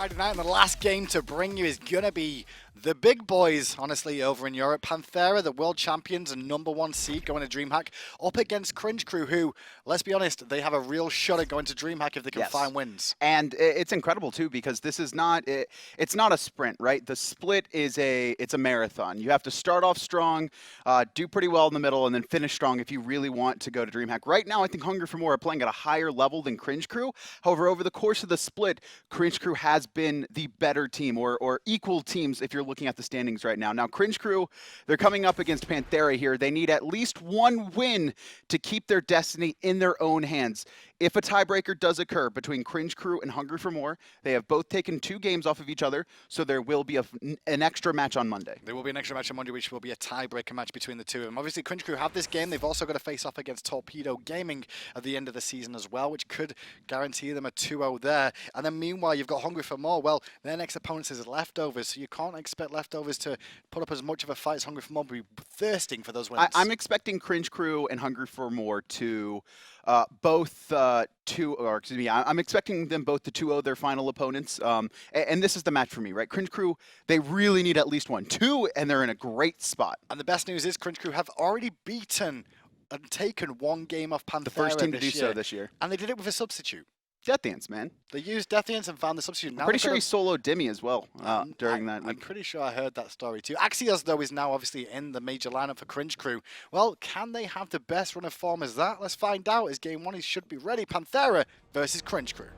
Friday night, and the last game to bring you is going to be the big boys, honestly, over in Europe. Panthera, the world champions and #1 seed, going to DreamHack, up against Cringe Crew, who, let's be honest, they have a real shot at going to DreamHack if they can find wins. And it's incredible, too, because this is not, it's not a sprint, right? The split is it's a marathon. You have to start off strong, do pretty well in the middle, and then finish strong if you really want to go to DreamHack. Right now, I think Hungry for More are playing at a higher level than Cringe Crew. However, over the course of the split, Cringe Crew has been the better team, or equal teams if you're looking at the standings right now. Now, Cringe Crew, they're coming up against Panthera here. They need at least one win to keep their destiny in their own hands. If a tiebreaker does occur between Cringe Crew and Hungry for More, they have both taken 2 games off of each other, so there will be an extra match on Monday. There will be an extra match on Monday, which will be a tiebreaker match between the two of them. Obviously, Cringe Crew have this game. They've also got to face off against Torpedo Gaming at the end of the season as well, which could guarantee them a 2-0 there. And then meanwhile, you've got Hungry for More. Well, their next opponent is Leftovers, so you can't expect Leftovers to put up as much of a fight as Hungry for More, but be thirsting for those wins. I'm expecting Cringe Crew and Hungry for More to I'm expecting them both to 2-0 their final opponents. And this is the match for me, right? Cringe Crew, they really need at least 1-2, and they're in a great spot. And the best news is Cringe Crew have already beaten and taken 1 game off Panthera. The first team to do so this year. And they did it with a substitute. Death Dance, man. They used Death Dance and found the substitute. I'm pretty sure he soloed Dimi as well during that. I'm pretty sure I heard that story too. Axioz, though, is now obviously in the major lineup for Cringe Crew. Well, can they have the best run of form as that? Let's find out as game 1 should be ready. Panthera versus Cringe Crew.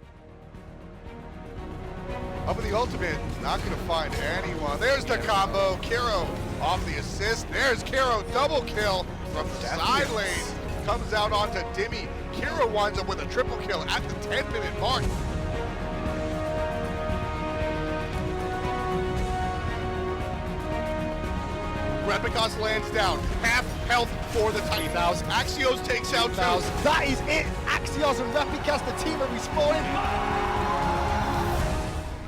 Up in the ultimate, not going to find anyone. There's the combo. Kero off the assist. There's Kero, double kill from the side lane. Comes out onto Dimi. Kero winds up with a triple kill at the 10-minute mark. Repikas lands down. Half health for the Titans. Axioz takes out Zeus. That is it. Axioz and Repikas, the team are respawning.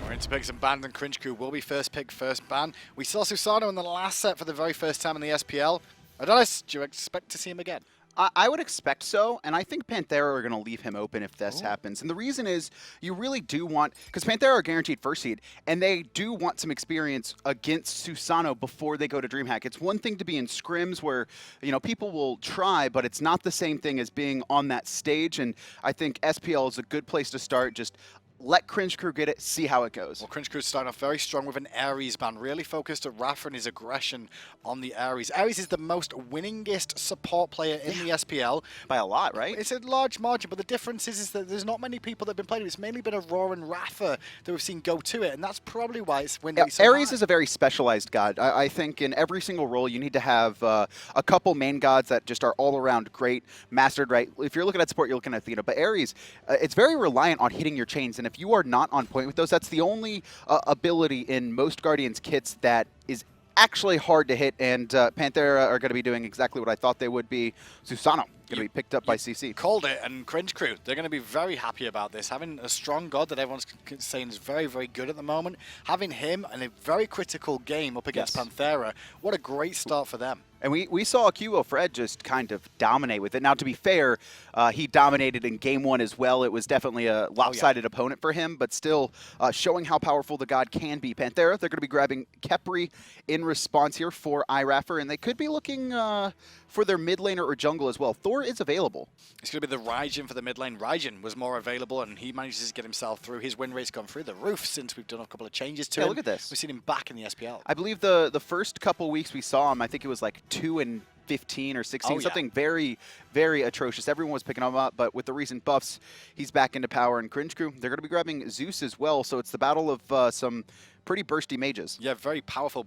We're into picks and ban, and Cringe Crew will be first pick, first ban. We saw Susano in the last set for the very first time in the SPL. Adonis, do you expect to see him again? I would expect so, and I think Panthera are going to leave him open if this happens. And the reason is you really do want, because Panthera are guaranteed first seed, and they do want some experience against Susano before they go to DreamHack. It's one thing to be in scrims where, you know, people will try, but it's not the same thing as being on that stage. And I think SPL is a good place to start. Just let Cringe Crew get it, see how it goes. Well, Cringe Crew's starting off very strong with an Ares ban, really focused at iRaffer and his aggression on the Ares. Ares is the most winningest support player in the SPL. By a lot, right? It's a large margin, but the difference is that there's not many people that have been playing it. It's mainly been Aurora and iRaffer that we've seen go to it, and that's probably why it's winning so Ares high. is a very specialized god. I think in every single role you need to have a couple main gods that just are all around great, mastered right. If you're looking at support, you're looking at Athena. But Ares, it's very reliant on hitting your chains, and if you are not on point with those, that's the only ability in most Guardians kits that is actually hard to hit, and Panthera are going to be doing exactly what I thought they would be. Susano going to be picked up by CC. Called it, and Cringe Crew, they're going to be very happy about this. Having a strong god that everyone's saying is very, very good at the moment, having him in a very critical game up against Panthera, what a great start for them. And we saw QO Fred just kind of dominate with it. Now, to be fair, he dominated in game 1 as well. It was definitely a lopsided opponent for him, but still showing how powerful the god can be. Panthera, they're going to be grabbing Khepri in response here for iRaffer, and they could be looking for their mid laner or jungle as well. Thor is available. It's going to be the Raijin for the mid lane. Raijin was more available, and he manages to get himself through. His win rate's gone through the roof since we've done a couple of changes to him. Look at this. We've seen him back in the SPL. I believe the first couple weeks we saw him, I think it was like 2-15 or 16, something very, very atrocious. Everyone was picking him up, but with the recent buffs, he's back into power. And Cringe Crew, they're going to be grabbing Zeus as well, so it's the battle of some pretty bursty mages. Yeah, very powerful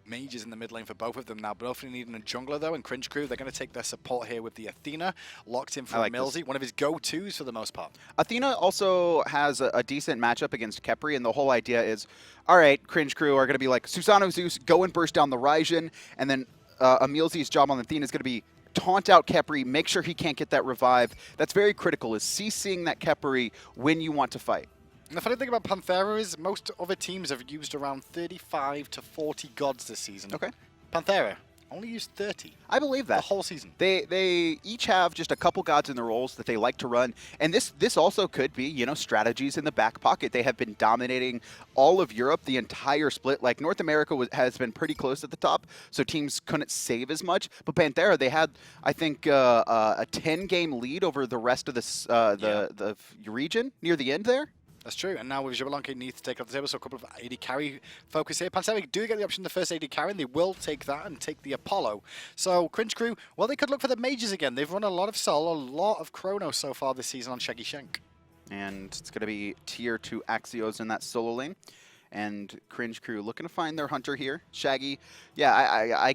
mages in the mid lane for both of them now. Both needing a jungler, though, and Cringe Crew, they're going to take their support here with the Athena, locked in for EmilZy, one of his go-tos for the most part. Athena also has a decent matchup against Khepri, and the whole idea is, all right, Cringe Crew are going to be like, Susano, Zeus, go and burst down the Raijin, and then EmilZy's job on Athena is going to be taunt out Khepri, make sure he can't get that revive. That's very critical, is CCing that Khepri when you want to fight. And the funny thing about Panthera is most other teams have used around 35 to 40 gods this season. Okay. Panthera, only used 30 I believe that. the whole season. They each have just a couple gods in the roles that they like to run, and this also could be, you know, strategies in the back pocket. They have been dominating all of Europe the entire split. Like North America has been pretty close at the top, so teams couldn't save as much. But Panthera, they had, I think, a 10-game lead over the rest of the region near the end there. That's true, and now with Xbalanque needs to take off the table, so a couple of AD carry focus here. Panthera do get the option of the first AD carry, and they will take that and take the Apollo. So Cringe Crew, well, they could look for the mages again. They've run a lot of Sol, a lot of Chrono so far this season on Shaggyshenk. And it's going to be tier 2 Axioz in that solo lane. And Cringe Crew looking to find their hunter here. Shaggy, yeah,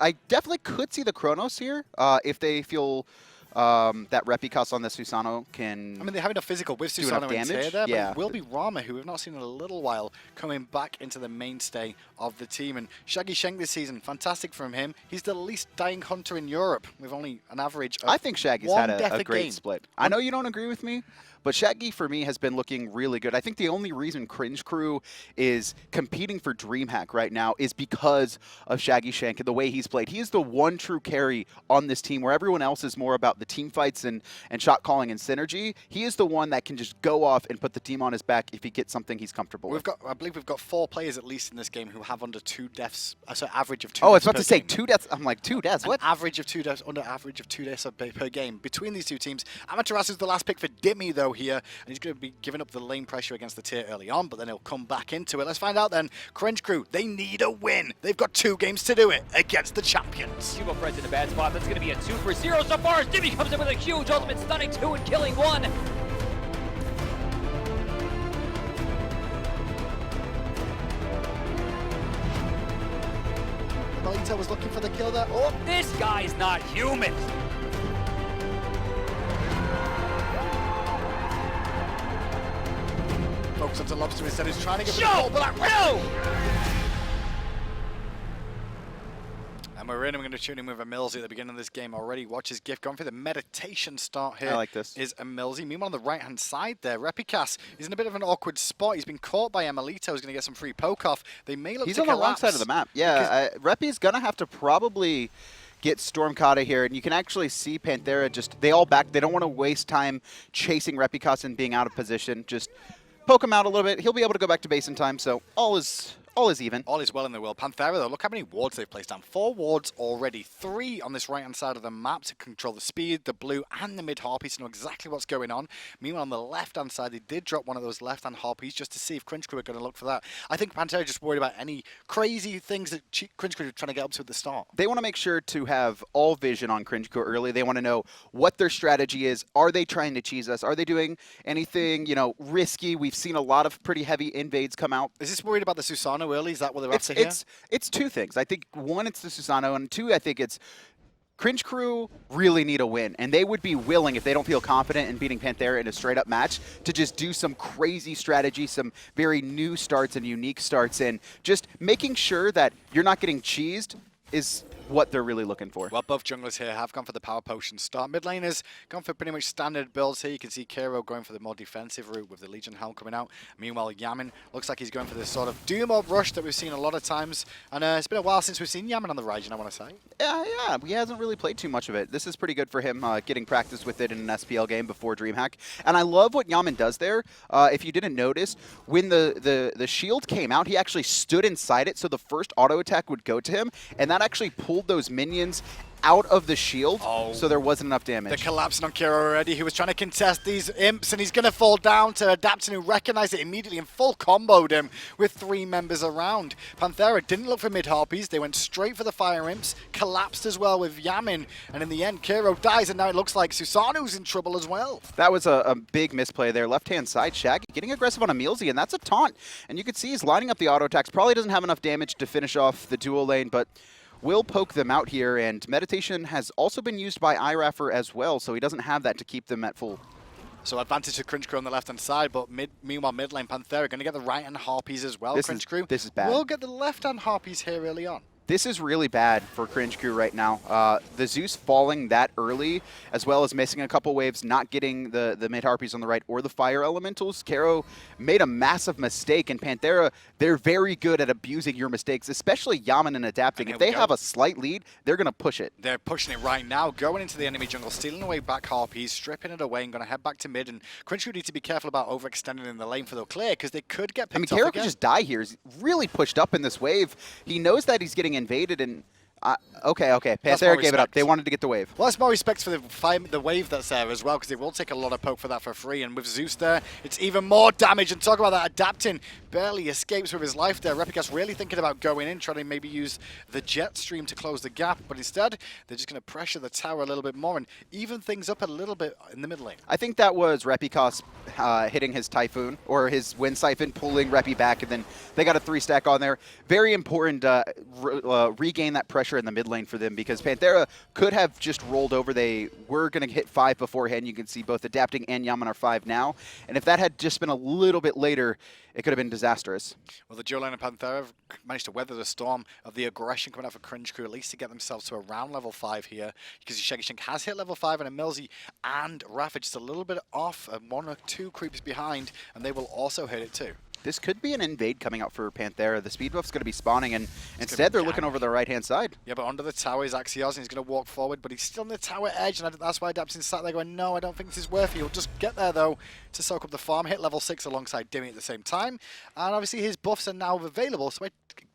I definitely could see the Chronos here if they feel that Repikas on the Susano can. I mean, they have enough physical with do Susano enough and damage. there, Yeah. but it will be Rama, who we've not seen in a little while, coming back into the mainstay of the team. And Shaggyshenk this season, fantastic from him. He's the least dying hunter in Europe, with only an average of I think Shaggy's one had death a great game. split. I know you don't agree with me, but Shaggy, for me, has been looking really good. I think the only reason Cringe Crew is competing for DreamHack right now is because of Shaggyshenk and the way he's played. He is the one true carry on this team, where everyone else is more about the team fights and shot calling and synergy. He is the one that can just go off and put the team on his back if he gets something he's comfortable with. I believe we've got 4 players at least in this game who have under 2 deaths, so average of 2 Oh, I was deaths about per to say game. 2 deaths. I'm like, 2 deaths? What? An average of 2 deaths, under average of 2 deaths per game between these two teams. Amaterasu is the last pick for Dimi, though, here, and he's going to be giving up the lane pressure against the tier early on, but then he'll come back into it. Let's find out then. Cringe Crew, they need a win. They've got 2 games to do it against the champions. Hugo Fred's in a bad spot. That's going to be a 2 for 0 so far as Dimi comes in with a huge ultimate, stunning 2 and killing 1. Emilitoo was looking for the kill there. Oh, This guy's not human. focus onto Lobster instead. He's trying to get the No! ball, but that No! And we're in, and we're going to tune in with EmilZy at the beginning of this game already. Watch his gift going for the meditation start here. I like this. Is EmilZy. Meanwhile, on the right-hand side there, Repikas is in a bit of an awkward spot. He's been caught by emilitoo. He's going to get some free poke off. They may look He's to on the wrong collapse. side of the map. Yeah, Reppy's going to have to probably get Stormkata here, and you can actually see Panthera just, they all back. They don't want to waste time chasing Repikas and being out of position. Just poke him out a little bit. He'll be able to go back to base in time, so all is even. All is well in the world. Panthera, though, look how many wards they've placed down. 4 wards already. 3 on this right-hand side of the map to control the speed, the blue, and the mid-harpies to know exactly what's going on. Meanwhile, on the left-hand side, they did drop one of those left-hand harpies just to see if Cringe Crew are going to look for that. I think Panthera just worried about any crazy things that Cringe Crew are trying to get up to at the start. They want to make sure to have all vision on Cringe Crew early. They want to know what their strategy is. Are they trying to cheese us? Are they doing anything, you know, risky? We've seen a lot of pretty heavy invades come out. Is this worried about the Susano early? Is that what they're after here? It's 2 things. I think 1, it's the Susano, and 2, I think it's Cringe Crew really need a win, and they would be willing, if they don't feel confident in beating Panthera in a straight-up match, to just do some crazy strategy, some very new starts and unique starts, and just making sure that you're not getting cheesed is what they're really looking for. Well, both junglers here have gone for the power potion start. Mid laners gone for pretty much standard builds here. You can see Kero going for the more defensive route with the Legion Helm coming out. Meanwhile, Yammyn looks like he's going for this sort of Doom Orb rush that we've seen a lot of times. And it's been a while since we've seen Yammyn on the Raijin, I want to say. Yeah, he hasn't really played too much of it. This is pretty good for him, getting practice with it in an SPL game before DreamHack. And I love what Yammyn does there. If you didn't notice, when the shield came out, he actually stood inside it, so the first auto attack would go to him, and that actually pulled those minions out of the shield, so there wasn't enough damage. They're collapsing on Kero already, who was trying to contest these imps, and he's going to fall down to Adaptin, who recognized it immediately and full comboed him with 3 members around. Panthera didn't look for mid-harpies. They went straight for the fire imps, collapsed as well with Yammyn, and in the end, Kero dies, and now it looks like Susano's in trouble as well. That was a big misplay there. Left-hand side, Shaggy getting aggressive on EmilZy, and that's a taunt. And you can see he's lining up the auto attacks. Probably doesn't have enough damage to finish off the dual lane, but will poke them out here, and Meditation has also been used by iRaffer as well, so he doesn't have that to keep them at full. So advantage to Cringe Crew on the left-hand side, but meanwhile, mid lane, Panthera going to get the right-hand harpies as well. This Cringe Crew is bad. will get the left-hand harpies here early on. This is really bad for Cringe Crew right now. The Zeus falling that early, as well as missing a couple waves, not getting the mid-harpies on the right or the fire elementals. Kero made a massive mistake, and Panthera, they're very good at abusing your mistakes, especially Yammyn and adapting. If they have a slight lead, they're going to push it. They're pushing it right now, going into the enemy jungle, stealing away back harpies, stripping it away, and going to head back to mid. And Cringe Crew need to be careful about overextending in the lane for the clear, because they could get picked off Kero again. could just die here. He's really pushed up in this wave. He knows that he's getting invaded, and okay. Panthera gave it up. They wanted to get the wave. Well, that's more respect for the wave that's there as well, because they will take a lot of poke for that for free. And with Zeus there, it's even more damage. And talk about that, adapting barely escapes with his life there. Repikas really thinking about going in, trying to maybe use the jet stream to close the gap. But instead, they're just going to pressure the tower a little bit more and even things up a little bit in the mid lane. I think that was Repikas hitting his Typhoon, or his Wind Siphon, pulling Repi back, and then they got a 3-stack on there. Very important regain that pressure in the mid lane for them, because Panthera could have just rolled over. They were going to hit 5 beforehand. You can see both Adapting and Yammyn are 5 now. And if that had just been a little bit later, it could have been disastrous. Well, the duo lane and Panthera have managed to weather the storm of the aggression coming out for Cringe Crew, at least to get themselves to around level 5 here, because Shaggyshenk has hit level 5, and EmilZy and iRaffer just a little bit off, and 1 or 2 creeps behind, and they will also hit it too. This could be an invade coming out for Panthera. The speed buff's going to be spawning, and instead they're looking over the right-hand side. Yeah, but under the tower is Axioz, and he's going to walk forward, but he's still on the tower edge, and that's why Adapting sat there going, no, I don't think this is worth it. He'll just get there, though, to soak up the farm, hit level 6 alongside Dimi at the same time, and obviously his buffs are now available, so I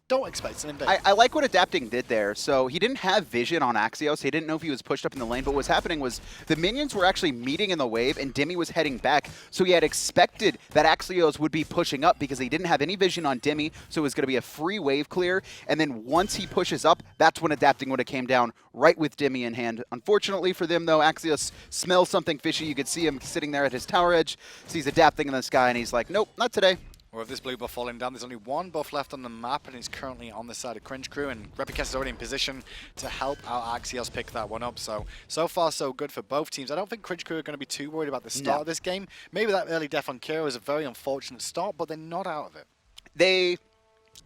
don't expect an invade. I like what Adapting did there. So he didn't have vision on Axioz. He didn't know if he was pushed up in the lane, but what was happening was the minions were actually meeting in the wave, and Dimi was heading back. So he had expected that Axioz would be pushing up because he didn't have any vision on Dimi, so it was going to be a free wave clear. And then once he pushes up, that's when Adapting would have came down right with Dimi in hand. Unfortunately for them, though, Axioz smells something fishy. You could see him sitting there at his tower edge, sees Adapting in the sky, and he's like, nope, not today. Well, with this blue buff falling down, there's only 1 buff left on the map, and he's currently on the side of Cringe Crew, and Repikas is already in position to help out Axioz pick that one up. So far, so good for both teams. I don't think Cringe Crew are going to be too worried about the start of this game. Maybe that early death on Kero is a very unfortunate start, but they're not out of it.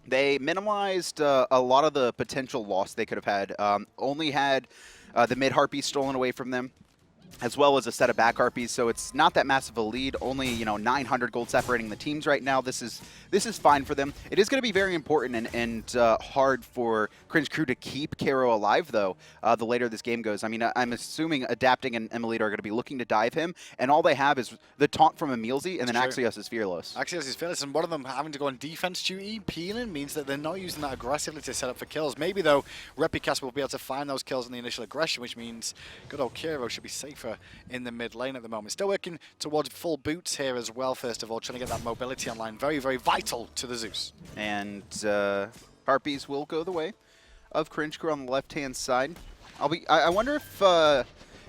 They minimized a lot of the potential loss they could have had. Only had the mid-harpy stolen away from them, as well as a set of back harpies, so it's not that massive a lead. Only 900 gold separating the teams right now. This is fine for them. It is going to be very important and hard for Cringe Crew to keep Kero alive, though, the later this game goes. I mean, I'm assuming Adapting and emilitoo are going to be looking to dive him, and all they have is the taunt from EmilZy, and then Axioz is fearless. Axioz is fearless, and one of them having to go on defense duty, peeling, means that they're not using that aggressively to set up for kills. Maybe, though, Repikas will be able to find those kills in the initial aggression, which means good old Kero should be safer in the mid lane at the moment. Still working towards full boots here as well, first of all, trying to get that mobility online. Very, very vital to the Zeus. And Harpies will go the way of Cringe Crew on the left-hand side. I wonder if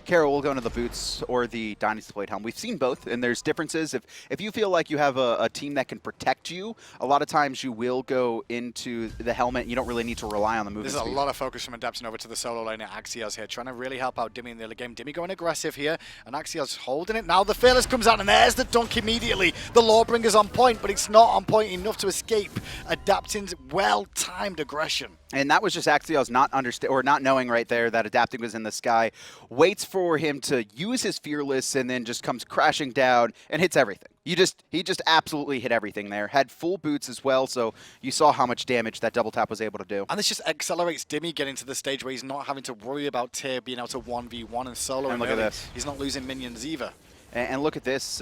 Kero will go into the boots or the Dynasty Blade helm. We've seen both, and there's differences. If you feel like you have a team that can protect you, a lot of times you will go into the helmet. You don't really need to rely on the movement There's speed. a lot of focus from Adapting over to the solo lane at Axioz here, trying to really help out Dimi in the early game. Dimi going aggressive here, and Axioz holding it. Now the Fearless comes out, and there's the dunk immediately. The Lawbringer's on point, but it's not on point enough to escape Adapting's well-timed aggression. And that was just Axioz not knowing right there that Adapting was in the sky. Waits for him to use his Fearless, and then just comes crashing down and hits everything. He just absolutely hit everything there. Had full boots as well, so you saw how much damage that double tap was able to do. And this just accelerates Dimi getting to the stage where he's not having to worry about Tyr being able to 1v1 and solo. And look at this. He's not losing minions either. And look at this.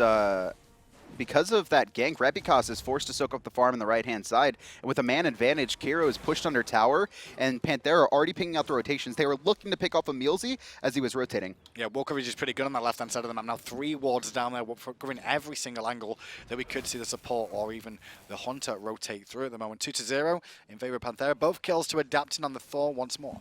Because of that gank, Repikas is forced to soak up the farm in the right-hand side. And with a man advantage, Kero is pushed under tower, and Panthera already picking out the rotations. They were looking to pick off EmilZy as he was rotating. Yeah, wall coverage is pretty good on that left-hand side of the map. Now 3 wards down there, covering every single angle that we could see the support or even the Hunter rotate through at the moment. 2-0 in favor of Panthera. Both kills to Adapting on the Thor once more.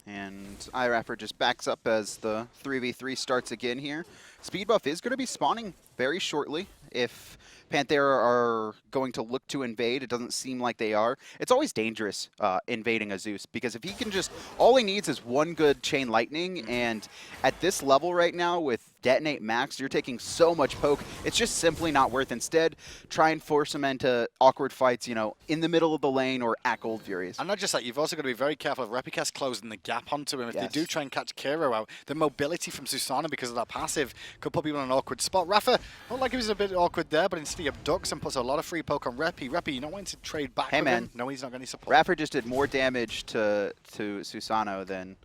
And iRaffer just backs up as the 3v3 starts again here. speed buff is going to be spawning very shortly. If Panthera are going to look to invade, it doesn't seem like they are. It's always dangerous invading a Zeus, because if he can just, all he needs is one good chain lightning, and at this level right now with Detonate Max, you're taking so much poke, it's just simply not worth. Instead, try and force him into awkward fights, you know, in the middle of the lane or at Gold Furies. And not just that, you've also got to be very careful of Repikas closing the gap onto him. If they do try and catch Kero out, the mobility from Susano because of that passive could put people in an awkward spot. Raffer looked like he was a bit awkward there, but instead he abducts and puts a lot of free poke on Repi. Repi, you're not wanting to trade back with him? No, he's not getting any support. Raffer just did more damage to Susano than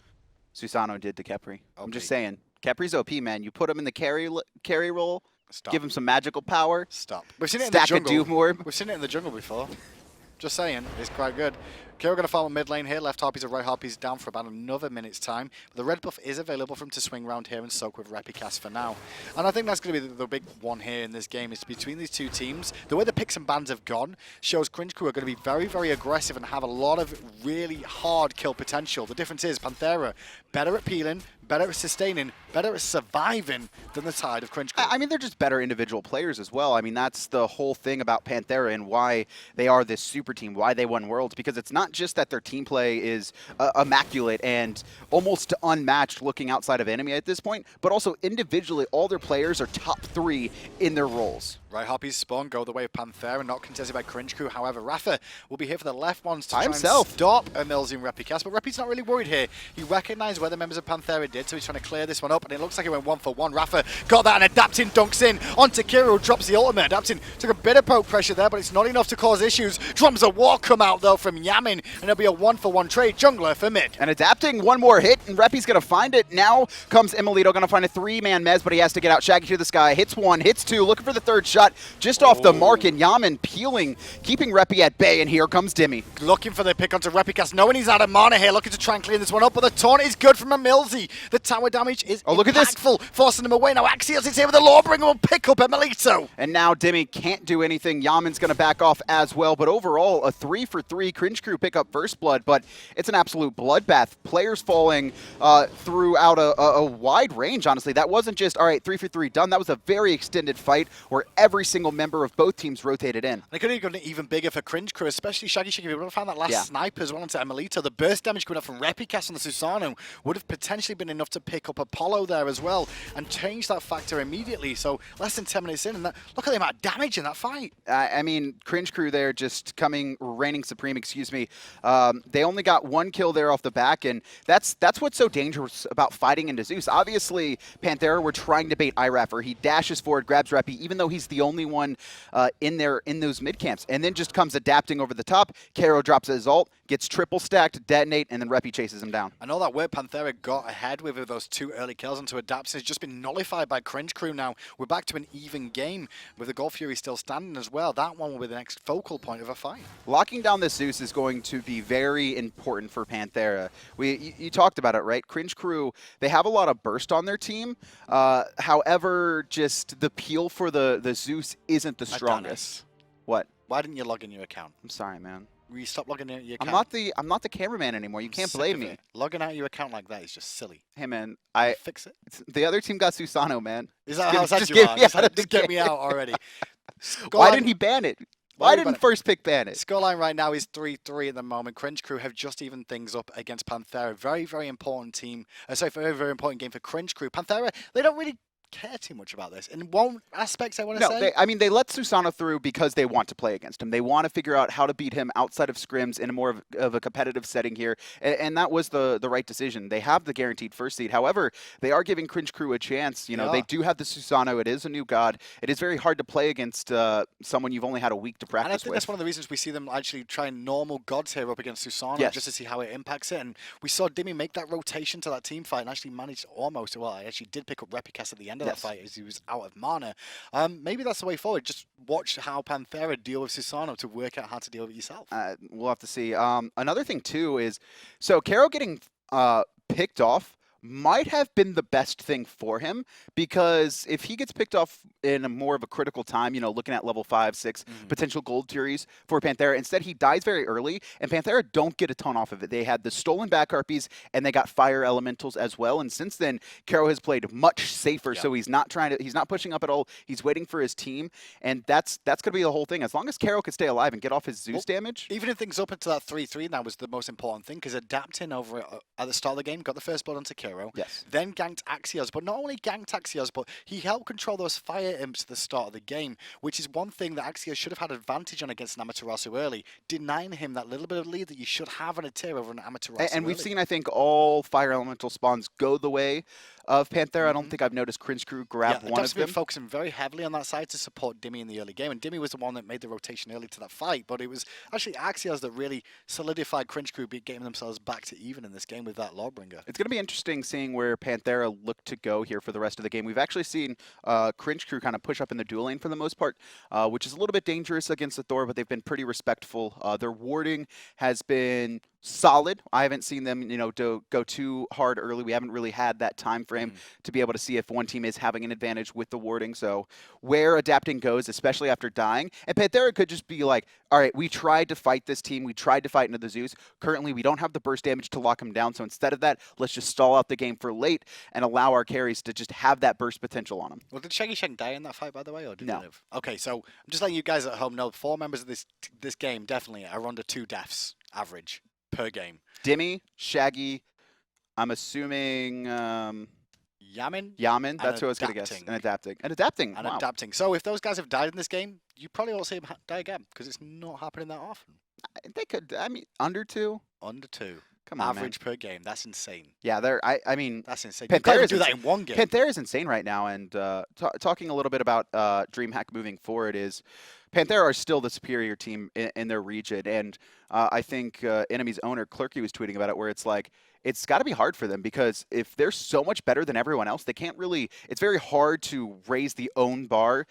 Susano did to Khepri. I'm just saying. Khepri's OP, man. You put him in the carry role, give him some magical power. We've seen it in Stack the jungle. a Doom Orb. We've seen it in the jungle before. Just saying, it's quite good. Kero going to farm a mid lane here. Left harpies or right harpies down for about another minute's time. But the red buff is available for him to swing around here and soak with Repikas for now. And I think that's going to be the big one here in this game, is between these two teams. The way the picks and bans have gone shows Cringe Crew are going to be very, very aggressive and have a lot of really hard kill potential. The difference is Panthera, better at peeling, better at sustaining, better at surviving than the side of Cringe Crew. I mean, they're just better individual players as well. I mean, that's the whole thing about Panthera and why they are this super team, why they won Worlds, because it's not just that their team play is immaculate and almost unmatched looking outside of enemy at this point, but also individually, all their players are top 3 in their roles. Right harpies spawn, go the way of Panthera, not contested by Cringe Crew. However, Raffer will be here for the left ones to try and stop EmilZy and Repikas, but Repi's not really worried here. He recognized where the members of Panthera did, so he's trying to clear this one up, and it looks like he went 1 for 1. Raffer got that, and Adapting dunks in onto Kero, drops the ultimate. Adapting took a bit of poke pressure there, but it's not enough to cause issues. Drums a walk come out, though, from Yammyn, and it'll be a 1 for 1 trade. Jungler for mid. And Adapting, one more hit, and Repi's going to find it. Now comes emilitoo, going to find a 3-man mez, but he has to get out. Shaggy to the sky, hits 1, hits 2, looking for the 3rd shot, just off the mark, and Yammyn peeling, keeping Repi at bay, and here comes Dimi. Looking for the pick onto Repikas, knowing he's out of mana here, looking to try and clean this one up, but the taunt is good from EmilZy. The tower damage is look at this, forcing him away. Now Axioz is here with the Lawbringer, will pick up emilitoo. And now Dimi can't do anything. Yammyn's going to back off as well, but overall, a 3 for 3. Cringe Crew pick up first blood, but it's an absolute bloodbath. Players falling throughout a wide range, honestly. That wasn't just, all right, 3 for 3 done. That was a very extended fight where every single member of both teams rotated in. They could have gone even bigger for Cringe Crew, especially Shaggyshenk. If you would have found that last sniper as well onto emilitoo, the burst damage coming up from Repikas on the Susano would have potentially been enough to pick up Apollo there as well and change that factor immediately. So less than 10 minutes in, and look at the amount of damage in that fight. I mean, Cringe Crew there just reigning supreme, excuse me. They only got 1 kill there off the back, and that's what's so dangerous about fighting into Zeus. Obviously, Panthera were trying to bait iRaffer. He dashes forward, grabs Repi, even though he's the only one in those mid camps, and then just comes Adapting over the top. Kero drops his ult, gets triple stacked, detonate, and then Repi chases him down. And all that work Panthera got ahead with those 2 early kills onto Adapting has just been nullified by Cringe Crew now. We're back to an even game with the Gold Fury still standing as well. That one will be the next focal point of a fight. Locking down this Zeus is going to be very important for Panthera. You talked about it, right? Cringe Crew, they have a lot of burst on their team. However, just the peel for the Zeus isn't the strongest. What? Why didn't you log in your account? I'm sorry, man. Will you stop logging in your account? I'm not the cameraman anymore. You can't blame me. Logging out your account like that is just silly. Hey, man, fix it. The other team got Susano, man. Is that how sad you are? Just get me out already. Why didn't he ban it? Why didn't first pick ban it? Scoreline right now is 3-3 at the moment. Cringe Crew have just evened things up against Panthera. Very, very important team. Very, very important game for Cringe Crew. Panthera, they don't really care too much about this. In one aspect, I want to say. I mean, they let Susano through because they want to play against him. They want to figure out how to beat him outside of scrims in a more of a competitive setting here, and that was the right decision. They have the guaranteed first seed. However, they are giving Cringe Crew a chance. You know, they do have the Susano. It is a new god. It is very hard to play against someone you've only had a week to practice with. And I think that's one of the reasons we see them actually trying normal gods here up against Susano, just to see how it impacts it. And we saw Dimi make that rotation to that team fight and actually managed almost, well, I actually did pick up Repikas at the end of that fight as he was out of mana. Maybe that's the way forward. Just watch how Panthera deal with Susano to work out how to deal with it yourself. We'll have to see. Another thing, too, is so Kero getting picked off might have been the best thing for him, because if he gets picked off in a more of a critical time, looking at level 5, 6, potential gold tiers for Panthera, instead he dies very early, and Panthera don't get a ton off of it. They had the stolen back harpies, and they got fire elementals as well, and since then, Kero has played much safer, so he's not pushing up at all. He's waiting for his team, and that's going to be the whole thing. As long as Kero can stay alive and get off his Zeus damage. Even if things up into that 3-3 now was the most important thing, because adapting over at the start of the game, got the first blood onto Kero. Yes. Then ganked Axioz, but not only ganked Axioz, but he helped control those fire imps at the start of the game, which is one thing that Axioz should have had advantage on against an Amaterasu early, denying him that little bit of lead that you should have on a tier over an Amaterasu And we've seen, I think, all fire elemental spawns go the way of Panthera. I don't think I've noticed Cringe Crew grab one of them. Been focusing very heavily on that side to support Dimi in the early game, and Dimi was the one that made the rotation early to that fight, but it was actually Axioz that really solidified Cringe Crew getting themselves back to even in this game with that Lawbringer. It's going to be interesting seeing where Panthera look to go here for the rest of the game. We've actually seen Cringe Crew kind of push up in the duel lane for the most part, which is a little bit dangerous against the Thor, but they've been pretty respectful. Their warding has been solid. I haven't seen them, go too hard early. We haven't really had that time frame to be able to see if one team is having an advantage with the warding. So where adapting goes, especially after dying, and Panthera could just be like, all right, we tried to fight this team. We tried to fight into the Zeus. Currently, we don't have the burst damage to lock them down. So instead of that, let's just stall out the game for late and allow our carries to just have that burst potential on them. Well, did Shaggyshenk die in that fight, by the way, or did No. he live? Okay, so I'm just letting you guys at home know 4 members of this game definitely are under 2 deaths average per game. Dimi, Shaggy, I'm assuming Yammyn, that's who I was going to guess. And adapting. And Wow. adapting. So if those guys have died in this game, you probably won't see them die again, because it's not happening that often. They could, under 2. Under 2. Come on, average per game. That's insane. Yeah, I mean, that's insane. You can't Panthera even do that in one game. Panthera is insane right now, and talking a little bit about DreamHack moving forward is Panthera are still the superior team in their region, and I think Enemy's owner Clerky was tweeting about it, where it's like, it's got to be hard for them, because if they're so much better than everyone else, they can't really, it's very hard to raise the bar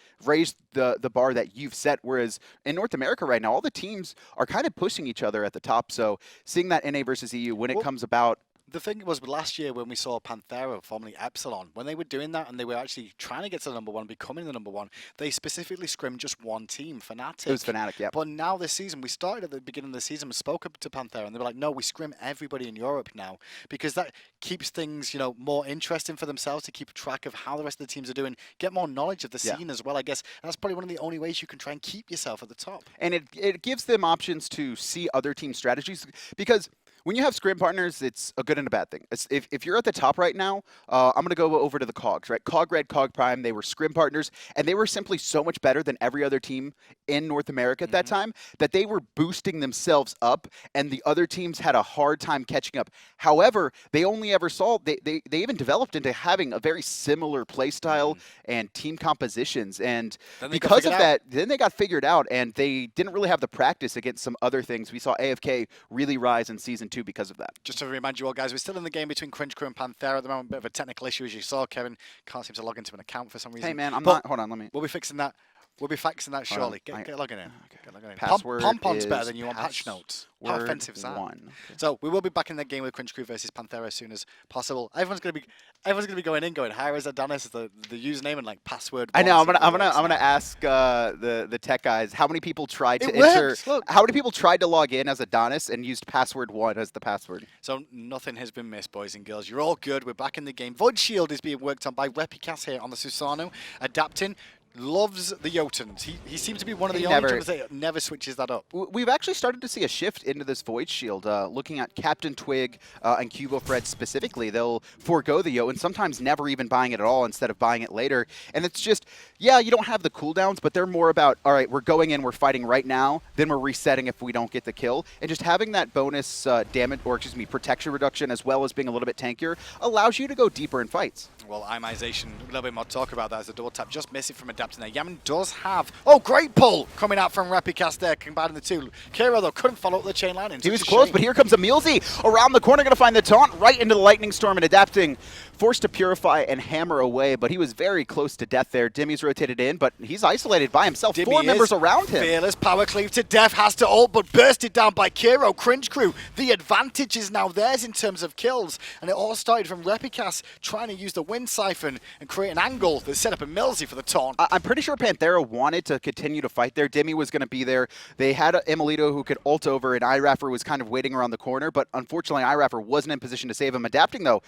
that you've set, whereas in North America right now, all the teams are kind of pushing each other at the top, so seeing that NA versus EU, when it comes about, the thing was, last year when we saw Panthera, formerly Epsilon, when they were doing that and they were actually trying to get to the #1, becoming the #1, they specifically scrimmed just one team, Fnatic. It was Fnatic, yeah. But now this season, we started at the beginning of the season, we spoke up to Panthera, and they were like, no, we scrim everybody in Europe now, because that keeps things, more interesting for themselves to keep track of how the rest of the teams are doing, get more knowledge of the scene as well, I guess. And that's probably one of the only ways you can try and keep yourself at the top. And it gives them options to see other team strategies, because when you have scrim partners, it's a good and a bad thing. If you're at the top right now, I'm going to go over to the Cogs, right? Cog Red, Cog Prime, they were scrim partners, and they were simply so much better than every other team in North America at that time that they were boosting themselves up, and the other teams had a hard time catching up. However, they only ever saw, they even developed into having a very similar play style and team compositions, and because of that, then they got figured out, and they didn't really have the practice against some other things. We saw AFK really rise in Season 2 because of that. Just to remind you all, guys, we're still in the game between Cringe Crew and Panthera at the moment. A bit of a technical issue, as you saw. Kevin can't seem to log into an account for some reason. Hey, man, hold on, let me. We'll be fixing that. We'll be fixing that shortly. Get logging in. Okay. Get logging in. Password Pom-Pom's is better than you on patch notes. How offensive is that? 1. Okay. So we will be back in the game with Cringe Crew versus Panthera as soon as possible. Everyone's gonna be going in, going hi-rez Adonis is the username and like password. I know. I'm gonna ask the tech guys how many people tried to enter. Look. How many people tried to log in as Adonis and used password 1 as the password? So nothing has been missed, boys and girls. You're all good. We're back in the game. Void Shield is being worked on by Repikas here on the Susano, adapting. Loves the Jotuns. He seems to be one of the only Jotuns that never switches that up. We've actually started to see a shift into this Void Shield. Looking at Captain Twig and Cubo Fred specifically, they'll forego the Jotun, sometimes never even buying it at all instead of buying it later. And it's just, yeah, you don't have the cooldowns, but they're more about, all right, we're going in, we're fighting right now, then we're resetting if we don't get the kill. And just having that bonus damage, or excuse me, protection reduction, as well as being a little bit tankier, allows you to go deeper in fights. Well, imization, a little bit more talk about that as the double tap just missing from a adapting there. Yammyn does have... Oh, great pull coming out from Repikas there, combining the two. Kero, though, couldn't follow up the chain line. He was close, but here comes EmilZy around the corner, going to find the taunt right into the lightning storm and adapting. Forced to purify and hammer away, but he was very close to death there. Dimmy's rotated in, but he's isolated by himself. Dimi 4 members around him. Fearless power cleave to death, has to ult, but bursted down by Kero. Cringe Crew, the advantage is now theirs in terms of kills, and it all started from Repikas trying to use the wind siphon and create an angle that set up EmilZy for the taunt. I'm pretty sure Panthera wanted to continue to fight there. Dimi was going to be there. They had emilitoo who could ult over, and iRaffer was kind of waiting around the corner, but unfortunately iRaffer wasn't in position to save him. Adapting, though,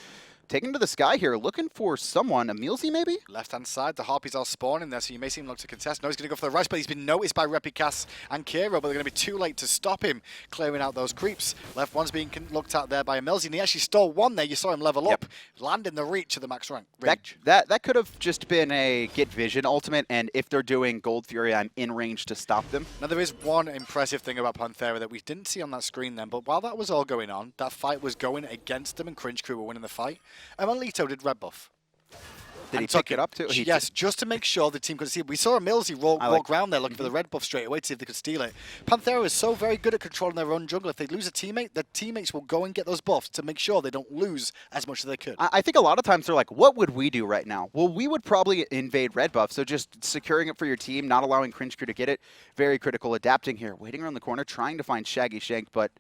taking to the sky here, looking for someone. EmilZy, maybe? Left-hand side, the Harpies are spawning there, so you may see him look to contest. No, he's going to go for the rush, but he's been noticed by Repikas and Kero, but they're going to be too late to stop him clearing out those creeps. Left one's being looked at there by EmilZy, and he actually stole one there. You saw him level up, landing the reach of the max rank. That could have just been a get vision ultimate, and if they're doing Gold Fury, I'm in range to stop them. Now, there is one impressive thing about Panthera that we didn't see on that screen then, but while that was all going on, that fight was going against them, and Cringe Crew were winning the fight. Emilitoo did red buff. Did he pick it up too? Yes, just to make sure the team could see it. We saw EmilZy walk around there looking for the red buff straight away to see if they could steal it. Panthera is so very good at controlling their own jungle. If they lose a teammate, their teammates will go and get those buffs to make sure they don't lose as much as they could. I think a lot of times they're like, what would we do right now? Well, we would probably invade red buff, so just securing it for your team, not allowing Cringe Crew to get it. Very critical. Adapting here, waiting around the corner, trying to find Shaggyshenk, but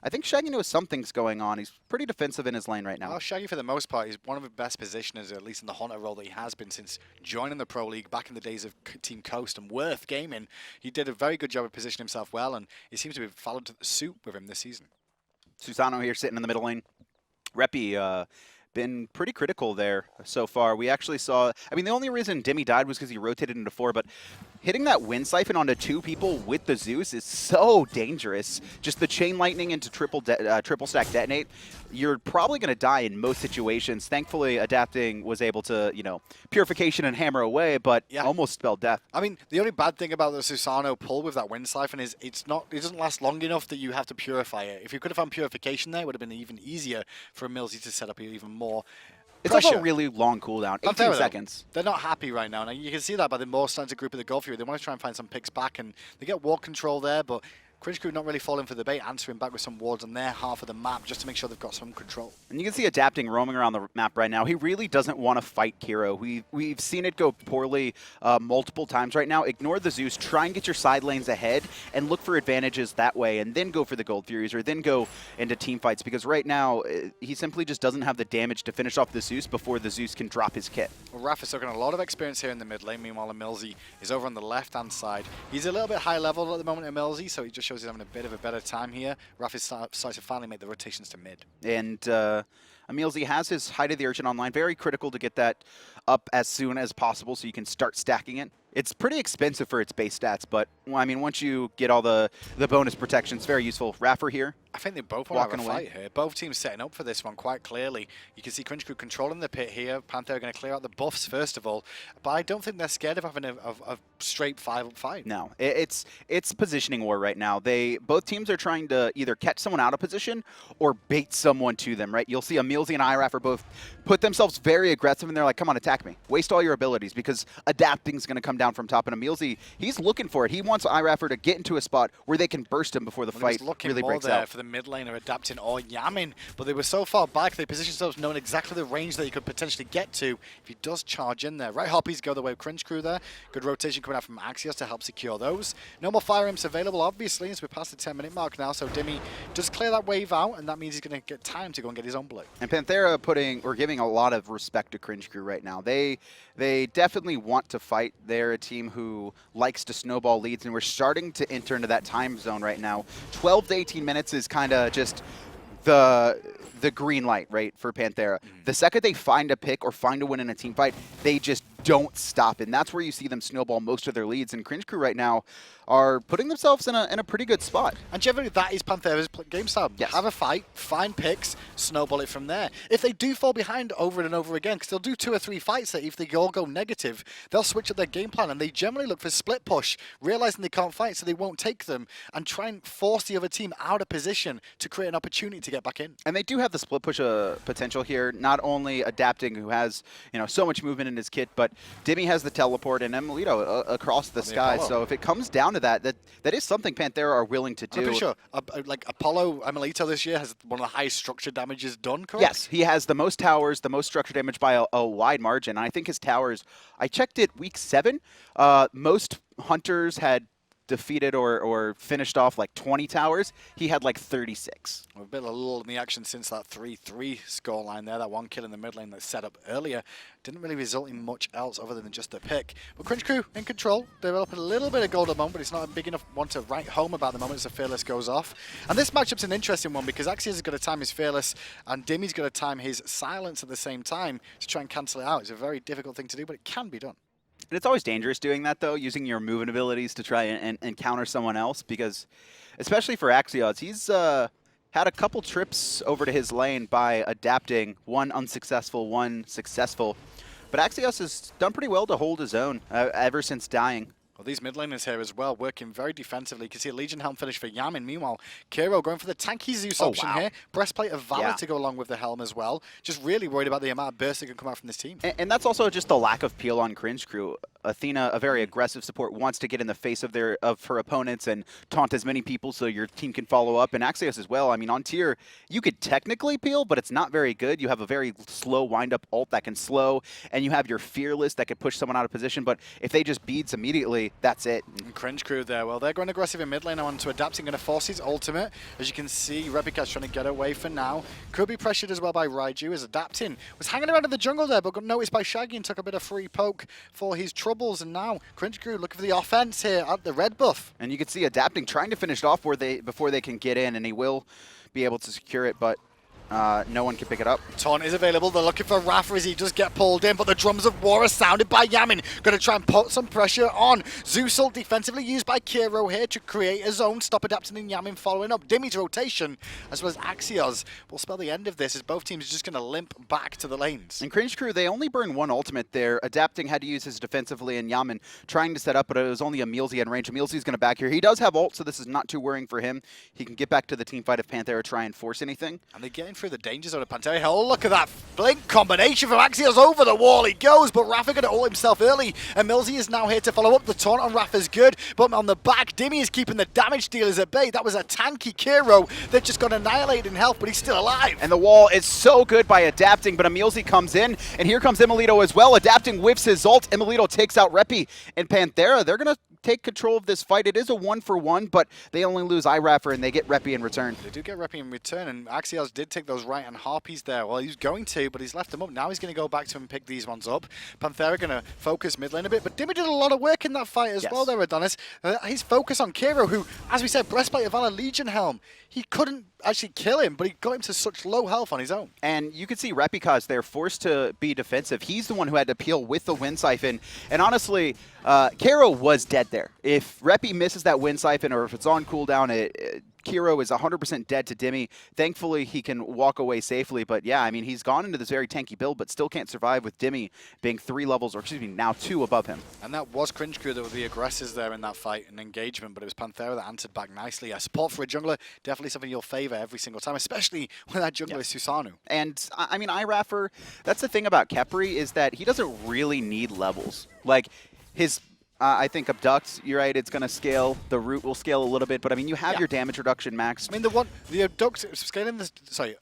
I think Shaggy knows something's going on. He's pretty defensive in his lane right now. Well, Shaggy, for the most part, is one of the best positioners, at least in the Haunter role that he has been since joining the Pro League back in the days of Team Coast and Worth Gaming. He did a very good job of positioning himself well, and he seems to have followed suit with him this season. Susano here sitting in the middle lane. Repi, been pretty critical there so far. We actually saw, I mean, the only reason Dimi died was because he rotated into 4, but hitting that wind siphon onto 2 people with the Zeus is so dangerous. Just the chain lightning into triple stack detonate, you're probably going to die in most situations. Thankfully, Adapting was able to, you know, purification and hammer away, but almost spelled death. I mean, the only bad thing about the Susano pull with that wind siphon is it doesn't last long enough that you have to purify it. If you could have found purification there, it would have been even easier for EmilZy to set up even more. It's also a really long cooldown, 18 seconds. They're not happy right now. Now, you can see that by the more standard group of the Gold Fury. They want to try and find some picks back, and they get ward control there, but Cringe Crew not really falling for the bait, answering back with some wards on their half of the map just to make sure they've got some control. And you can see Adapting roaming around the map right now. He really doesn't want to fight Kero. We've seen it go poorly multiple times right now. Ignore the Zeus, try and get your side lanes ahead and look for advantages that way, and then go for the Gold Furies or then go into team fights, because right now he simply just doesn't have the damage to finish off the Zeus before the Zeus can drop his kit. Well, Raph is soaking a lot of experience here in the mid lane. Meanwhile, EmilZy is over on the left-hand side. He's a little bit high level at the moment, EmilZy, so he just shows he's having a bit of a better time here. Raph is starting to finally make the rotations to mid. And EmilZy has his Hide of the Urchin online. Very critical to get that up as soon as possible so you can start stacking it. It's pretty expensive for its base stats, but well, I mean, once you get all the bonus protections, very useful. Raffer here. I think they both want to have a fight here. Both teams setting up for this one quite clearly. You can see Cringe Crew controlling the pit here. Panthera going to clear out the buffs first of all, but I don't think they're scared of having a straight 5-up fight. No, it's positioning war right now. Both teams are trying to either catch someone out of position or bait someone to them, right? You'll see EmilZy and iRaffer both put themselves very aggressive, and they're like, come on, attack me. Waste all your abilities, because Adapting's going to come down from top, and EmilZy, he's looking for it. He wants iRaffer to get into a spot where they can burst him before the fight really breaks out. For the mid laner, Adapting or Yammyn, but they were so far back, they positioned themselves knowing exactly the range that he could potentially get to if he does charge in there. Right, Harpies go the way of Cringe Crew there. Good rotation coming out from Axioz to help secure those. No more fire imps available, obviously, as we're past the 10-minute mark now, so Dimi does clear that wave out, and that means he's going to get time to go and get his own blue. And Panthera giving a lot of respect to Cringe Crew right now. They definitely want to fight. They're a team who likes to snowball leads, and we're starting to enter into that time zone right now. 12 to 18 minutes is kind of just the green light, right, for Panthera. The second they find a pick or find a win in a team fight, they just don't stop. And that's where you see them snowball most of their leads. And Cringe Crew right now, are putting themselves in a pretty good spot. And generally, that is Panthera's game style. Yes. Have a fight, find picks, snowball it from there. If they do fall behind over and over again, because they'll do 2 or 3 fights that if they all go negative, they'll switch up their game plan, and they generally look for split push, realizing they can't fight, so they won't take them, and try and force the other team out of position to create an opportunity to get back in. And they do have the split push potential here, not only adapting, who has so much movement in his kit, but Dimi has the teleport and emilitoo across the sky. Apollo. So if it comes down to that is something Panthera are willing to do. I'm pretty sure, like Apollo emilitoo this year has one of the highest structure damages done, correct? Yes, he has the most towers, the most structure damage by a wide margin. And I think his towers, I checked it week 7, most hunters had defeated or finished off like 20 towers. He had like 36. We've been a little in the action since that 3-3 scoreline there. That one kill in the mid lane that set up earlier didn't really result in much else other than just the pick. But Cringe Crew in control. They're up a little bit of gold at the moment, but it's not a big enough one to write home about the moment as the Fearless goes off. And this matchup's an interesting one because Axioz is going to time his Fearless and Dimi's going to time his Silence at the same time to try and cancel it out. It's a very difficult thing to do, but it can be done. And it's always dangerous doing that, though, using your movement abilities to try and counter someone else, because especially for Axioz, he's had a couple trips over to his lane by adapting, one unsuccessful, one successful. But Axioz has done pretty well to hold his own ever since dying. Well, these mid laners here as well, working very defensively. You can see a Legion Helm finish for Yammyn. Meanwhile, Kero going for the tanky Zeus option here. Breastplate of Valor to go along with the Helm as well. Just really worried about the amount of burst that can come out from this team. And that's also just the lack of peel on Cringe Crew. Athena, a very aggressive support, wants to get in the face of her opponents and taunt as many people so your team can follow up. And Axioz as well. I mean, on tier, you could technically peel, but it's not very good. You have a very slow wind-up ult that can slow, and you have your Fearless that could push someone out of position. But if they just beads immediately, that's it. And Cringe Crew there. Well, they're going aggressive in mid lane now onto adapting, going to force his ultimate. As you can see, Repikas trying to get away for now. Could be pressured as well by Raijin as adapting. Was hanging around in the jungle there, but got noticed by Shaggy and took a bit of free poke for his troubles. And now Cringe Crew looking for the offense here at the red buff. And you can see adapting, trying to finish it off before they can get in, and he will be able to secure it, but no one can pick it up. Taunt is available. They're looking for iRaffer as he does get pulled in, but the drums of war are sounded by Yammyn. Going to try and put some pressure on. Zeus ult defensively used by Kero here to create a zone. Stop adapting and Yammyn following up. Dimi's rotation, as well as Axioz, will spell the end of this as both teams are just going to limp back to the lanes. In Cringe Crew, they only burn one ultimate there. Adapting had to use his defensively, and Yammyn trying to set up, but it was only EmilZy in range. EmilZy's going to back here. He does have ult, so this is not too worrying for him. He can get back to the team fight if Panthera try and force anything. And they're getting through the danger zone of Panthera. Oh, look at that blink combination from Axioz over the wall. He goes, but Raffer going to ult himself early. EmilZy is now here to follow up. The taunt on Raffer's good, but on the back, Dimi is keeping the damage dealers at bay. That was a tanky Kero that just got annihilated in health, but he's still alive. And the wall is so good by adapting, but EmilZy comes in, and here comes emilitoo as well. Adapting whiffs his ult. emilitoo takes out Repi, and Panthera, they're going to take control of this fight. It is a 1-for-1, but they only lose iRaffer, and they get Repi in return. They do get Repi in return, and Axioz did take those right-hand harpies there. Well, he was going to, but he's left them up. Now he's going to go back to him and pick these ones up. Panthera going to focus mid lane a bit, but Dimi did a lot of work in that fight as well there, Adonis. His focus on Kero, who, as we said, Breastplate of Valor, Legion Helm. He couldn't actually kill him, but he got him to such low health on his own. And you can see Repikas, they're forced to be defensive. He's the one who had to peel with the Wind Siphon. And honestly, Kero was dead there. If Repi misses that Wind Siphon, or if it's on cooldown, Kero is 100% dead to Dimi. Thankfully, he can walk away safely. But yeah, I mean, he's gone into this very tanky build, but still can't survive with Dimi being 3 levels, or excuse me, now 2 above him. And that was Cringe Crew that were the aggressors there in that fight and engagement, but it was Panthera that answered back nicely. A support for a jungler, definitely something you'll favor every single time, especially when that jungler is Susano. And I mean, iRaffer, that's the thing about Khepri, is that he doesn't really need levels. Like, his I think abduct, you're right, it's going to scale. The root will scale a little bit, but I mean, you have your damage reduction max. I mean, the abduct, scaling the, sorry,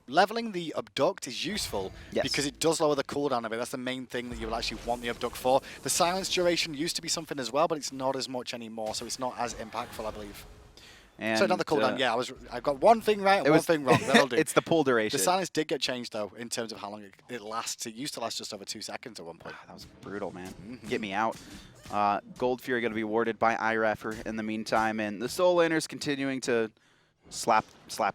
leveling the abduct is useful because it does lower the cooldown of it. That's the main thing that you will actually want the abduct for. The silence duration used to be something as well, but it's not as much anymore, so it's not as impactful, I believe. And so not the cooldown, yeah, I got one thing right and one thing wrong. That'll do. It's the pull duration. The silence did get changed, though, in terms of how long it lasts. It used to last just over 2 seconds at one point. That was brutal, man. Get me out. Gold Fury going to be awarded by iRaffer in the meantime, and the Soul Laners continuing to slap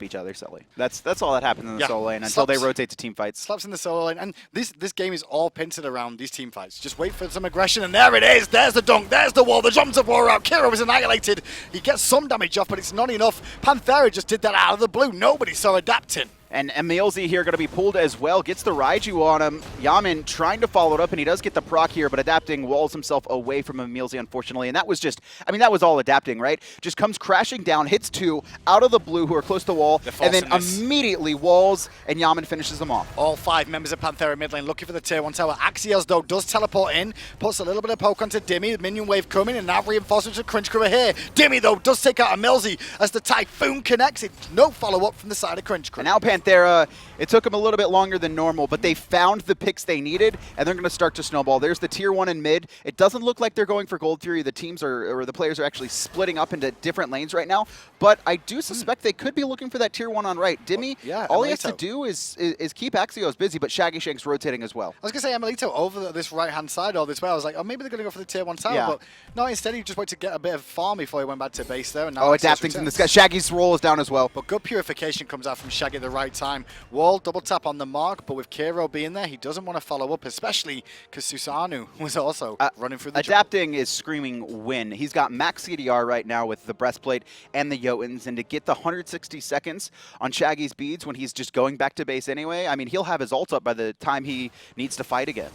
each other silly. That's all that happens in the Yeah. solo lane until they Slaps. rotate to team fights. Slaps in the solo lane, and this game is all pinted around these team fights. Just wait for some aggression, and there it is. There's the dunk, there's the wall, the jumps of war out. Kero is annihilated. He gets some damage off, but it's not enough. Panthera just did that out of the blue. Nobody saw adapting. And EmilZy here going to be pulled as well. Gets the Raijin on him. Yammyn trying to follow it up, and he does get the proc here, but adapting walls himself away from EmilZy, unfortunately. And that was just, I mean, that was all adapting, right? Just comes crashing down, hits 2 out of the blue who are close to the wall, and then immediately walls, and Yammyn finishes them off. All 5 members of Panthera mid lane looking for the tier 1 tower. Axioz, though, does teleport in, puts a little bit of poke onto Dimi. The minion wave coming, and now reinforcements of Cringe Crew are here. Dimi, though, does take out EmilZy as the Typhoon connects. It's no follow-up from the side of Cringe Crew. And now Panthera, it took them a little bit longer than normal, but they found the picks they needed, and they're going to start to snowball. There's the tier 1 in mid. It doesn't look like they're going for Gold Fury. The teams or the players are actually splitting up into different lanes right now, but I do suspect they could be looking for that tier 1 on right. Dimi, all he has to do is keep Axioz busy, but Shaggyshenk's rotating as well. I was going to say emilitoo over this right-hand side all this way. I was like, oh, maybe they're going to go for the tier 1 tower, but no, instead he just waited to get a bit of farm before he went back to base there. And now adapting from the sky. Shaggy's roll is down as well. But good purification comes out from Shaggy at the right time. Wall, double tap on the mark, but with Kero being there, he doesn't want to follow up, especially because Susano was also running through the adapting is screaming win. He's got max CDR right now with the breastplate and the Jotuns, and to get the 160 seconds on Shaggy's beads when he's just going back to base anyway, I mean, he'll have his ult up by the time he needs to fight again.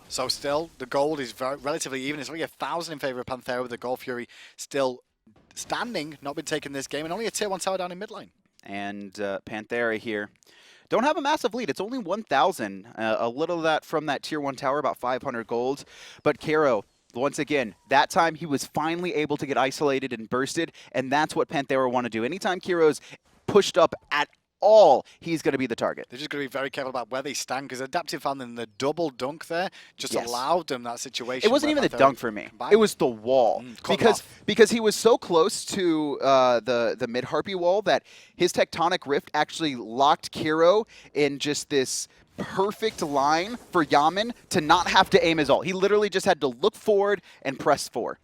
So still, the gold is relatively even. It's only 1,000 in favor of Panthera with the Gold Fury still standing, not been taking this game, and only a tier 1 tower down in mid lane. And Panthera here don't have a massive lead. It's only 1,000. A little of that from that tier 1 tower, about 500 gold. But Kero, once again, that time he was finally able to get isolated and bursted, and that's what Panthera want to do. Anytime Kero's pushed up at all, he's going to be the target. They're just going to be very careful about where they stand, because Adaptive found them the double dunk there just allowed them that situation. It wasn't even the dunk for me. It was the wall. Because he was so close to the mid-harpy wall that his tectonic rift actually locked Kero in just this perfect line for Yammyn to not have to aim his ult. He literally just had to look forward and press 4.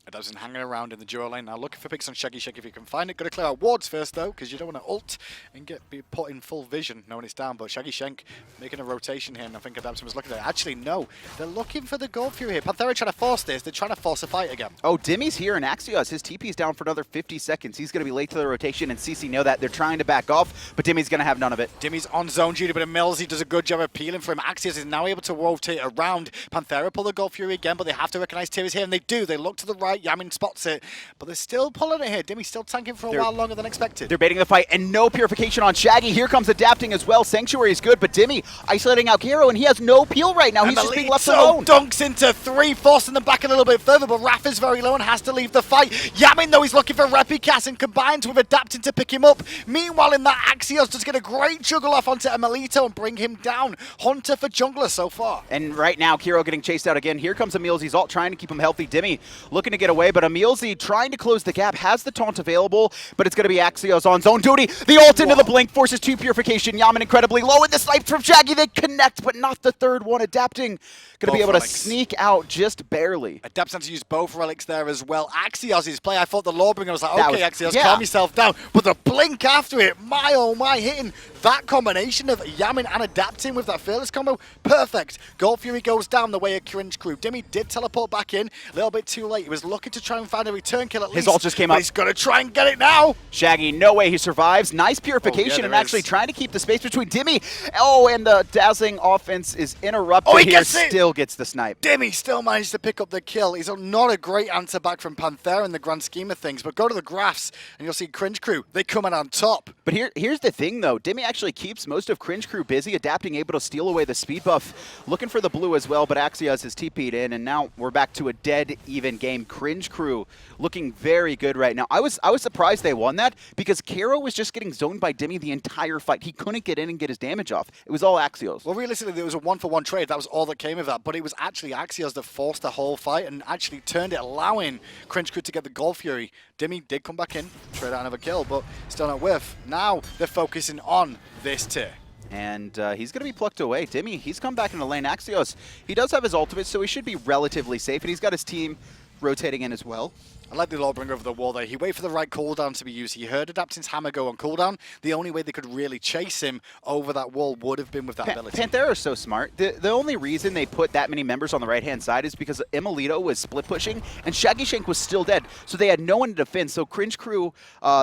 Adaptive's hanging around in the duo lane now, looking for picks on Shaggyshenk if you can find it. Got to clear out wards first though, because you don't want to ult and be put in full vision knowing it's down. But Shaggyshenk making a rotation here, and I think Adaptive was looking at it. Actually, no, they're looking for the Gold Fury here. Panthera trying to force this. They're trying to force a fight again. Oh, Dimi's here, and Axioz, his TP's down for another 50 seconds. He's going to be late to the rotation, and CC know that. They're trying to back off, but Dimi's going to have none of it. Dimi's on zone duty, but EmilZy does a good job of peeling for him. Axioz is now able to rotate around. Panthera pull the Gold Fury again, but they have to recognize Tyr's here, and they do. They look to the right. Yammyn spots it, but they're still pulling it here. Dimi's still tanking for a while longer than expected. They're baiting the fight, and no purification on Shaggy. Here comes adapting as well. Sanctuary is good, but Dimi isolating out Kero, and he has no peel right now. He's just being left alone. Dunks into 3, forcing them back a little bit further, but Raff is very low and has to leave the fight. Yammyn, though, he's looking for Repikas and combines with adapting to pick him up. Meanwhile, in that, Axioz does get a great juggle off onto emilitoo and bring him down. Hunter for jungler so far. And right now, Kero getting chased out again. Here comes EmilZy's ult, trying to keep him healthy. Dimi looking to get away, but EmilZy trying to close the gap, has the taunt available, but it's going to be Axioz on zone duty. The ult into the blink forces 2 purification. Yammyn incredibly low, and the snipes from Shaggy. They connect, but not the third one. Adapting going to be able to sneak out just barely. Adapting to use both relics there as well. Axioz's play, I thought the Lawbringer was like, okay, Axioz, calm yourself down. But the blink after it, my oh my, hitting that combination of Yammyn and adapting with that fearless combo, perfect. Gold Fury goes down the way of Cringe Crew. Dimi did teleport back in, a little bit too late. He was looking to try and find a return kill at least. His ult just came up. He's going to try and get it now. Shaggy, no way he survives. Nice purification and actually trying to keep the space between Dimi. Oh, and the dazzling offense is interrupted here. Still gets the snipe. Dimi still managed to pick up the kill. He's not a great answer back from Panthera in the grand scheme of things, but go to the graphs and you'll see Cringe Crew. They come in on top. But here's the thing, though. Dimi actually keeps most of Cringe Crew busy, adapting, able to steal away the speed buff. Looking for the blue as well, but Axioz has TP'd in, and now we're back to a dead even game. Cringe Crew looking very good right now. I was surprised they won that because Kero was just getting zoned by Dimi the entire fight. He couldn't get in and get his damage off. It was all Axioz. Well, realistically, there was a 1-for-1 trade. That was all that came of that, but it was actually Axioz that forced the whole fight and actually turned it, allowing Cringe Crew to get the Gold Fury. Dimi did come back in, trade out another kill, but still not worth. Now they're focusing on this tier. And he's going to be plucked away. Dimi, he's come back into lane. Axioz, he does have his ultimate, so he should be relatively safe, and he's got his team rotating in as well. I like the Lawbringer over the wall there. He waited for the right cooldown to be used. He heard Adapting's hammer go on cooldown. The only way they could really chase him over that wall would have been with that ability. Panthera is so smart. The only reason they put that many members on the right-hand side is because emilitoo was split pushing and Shaggyshenk was still dead. So they had no one to defend. So Cringe Crew,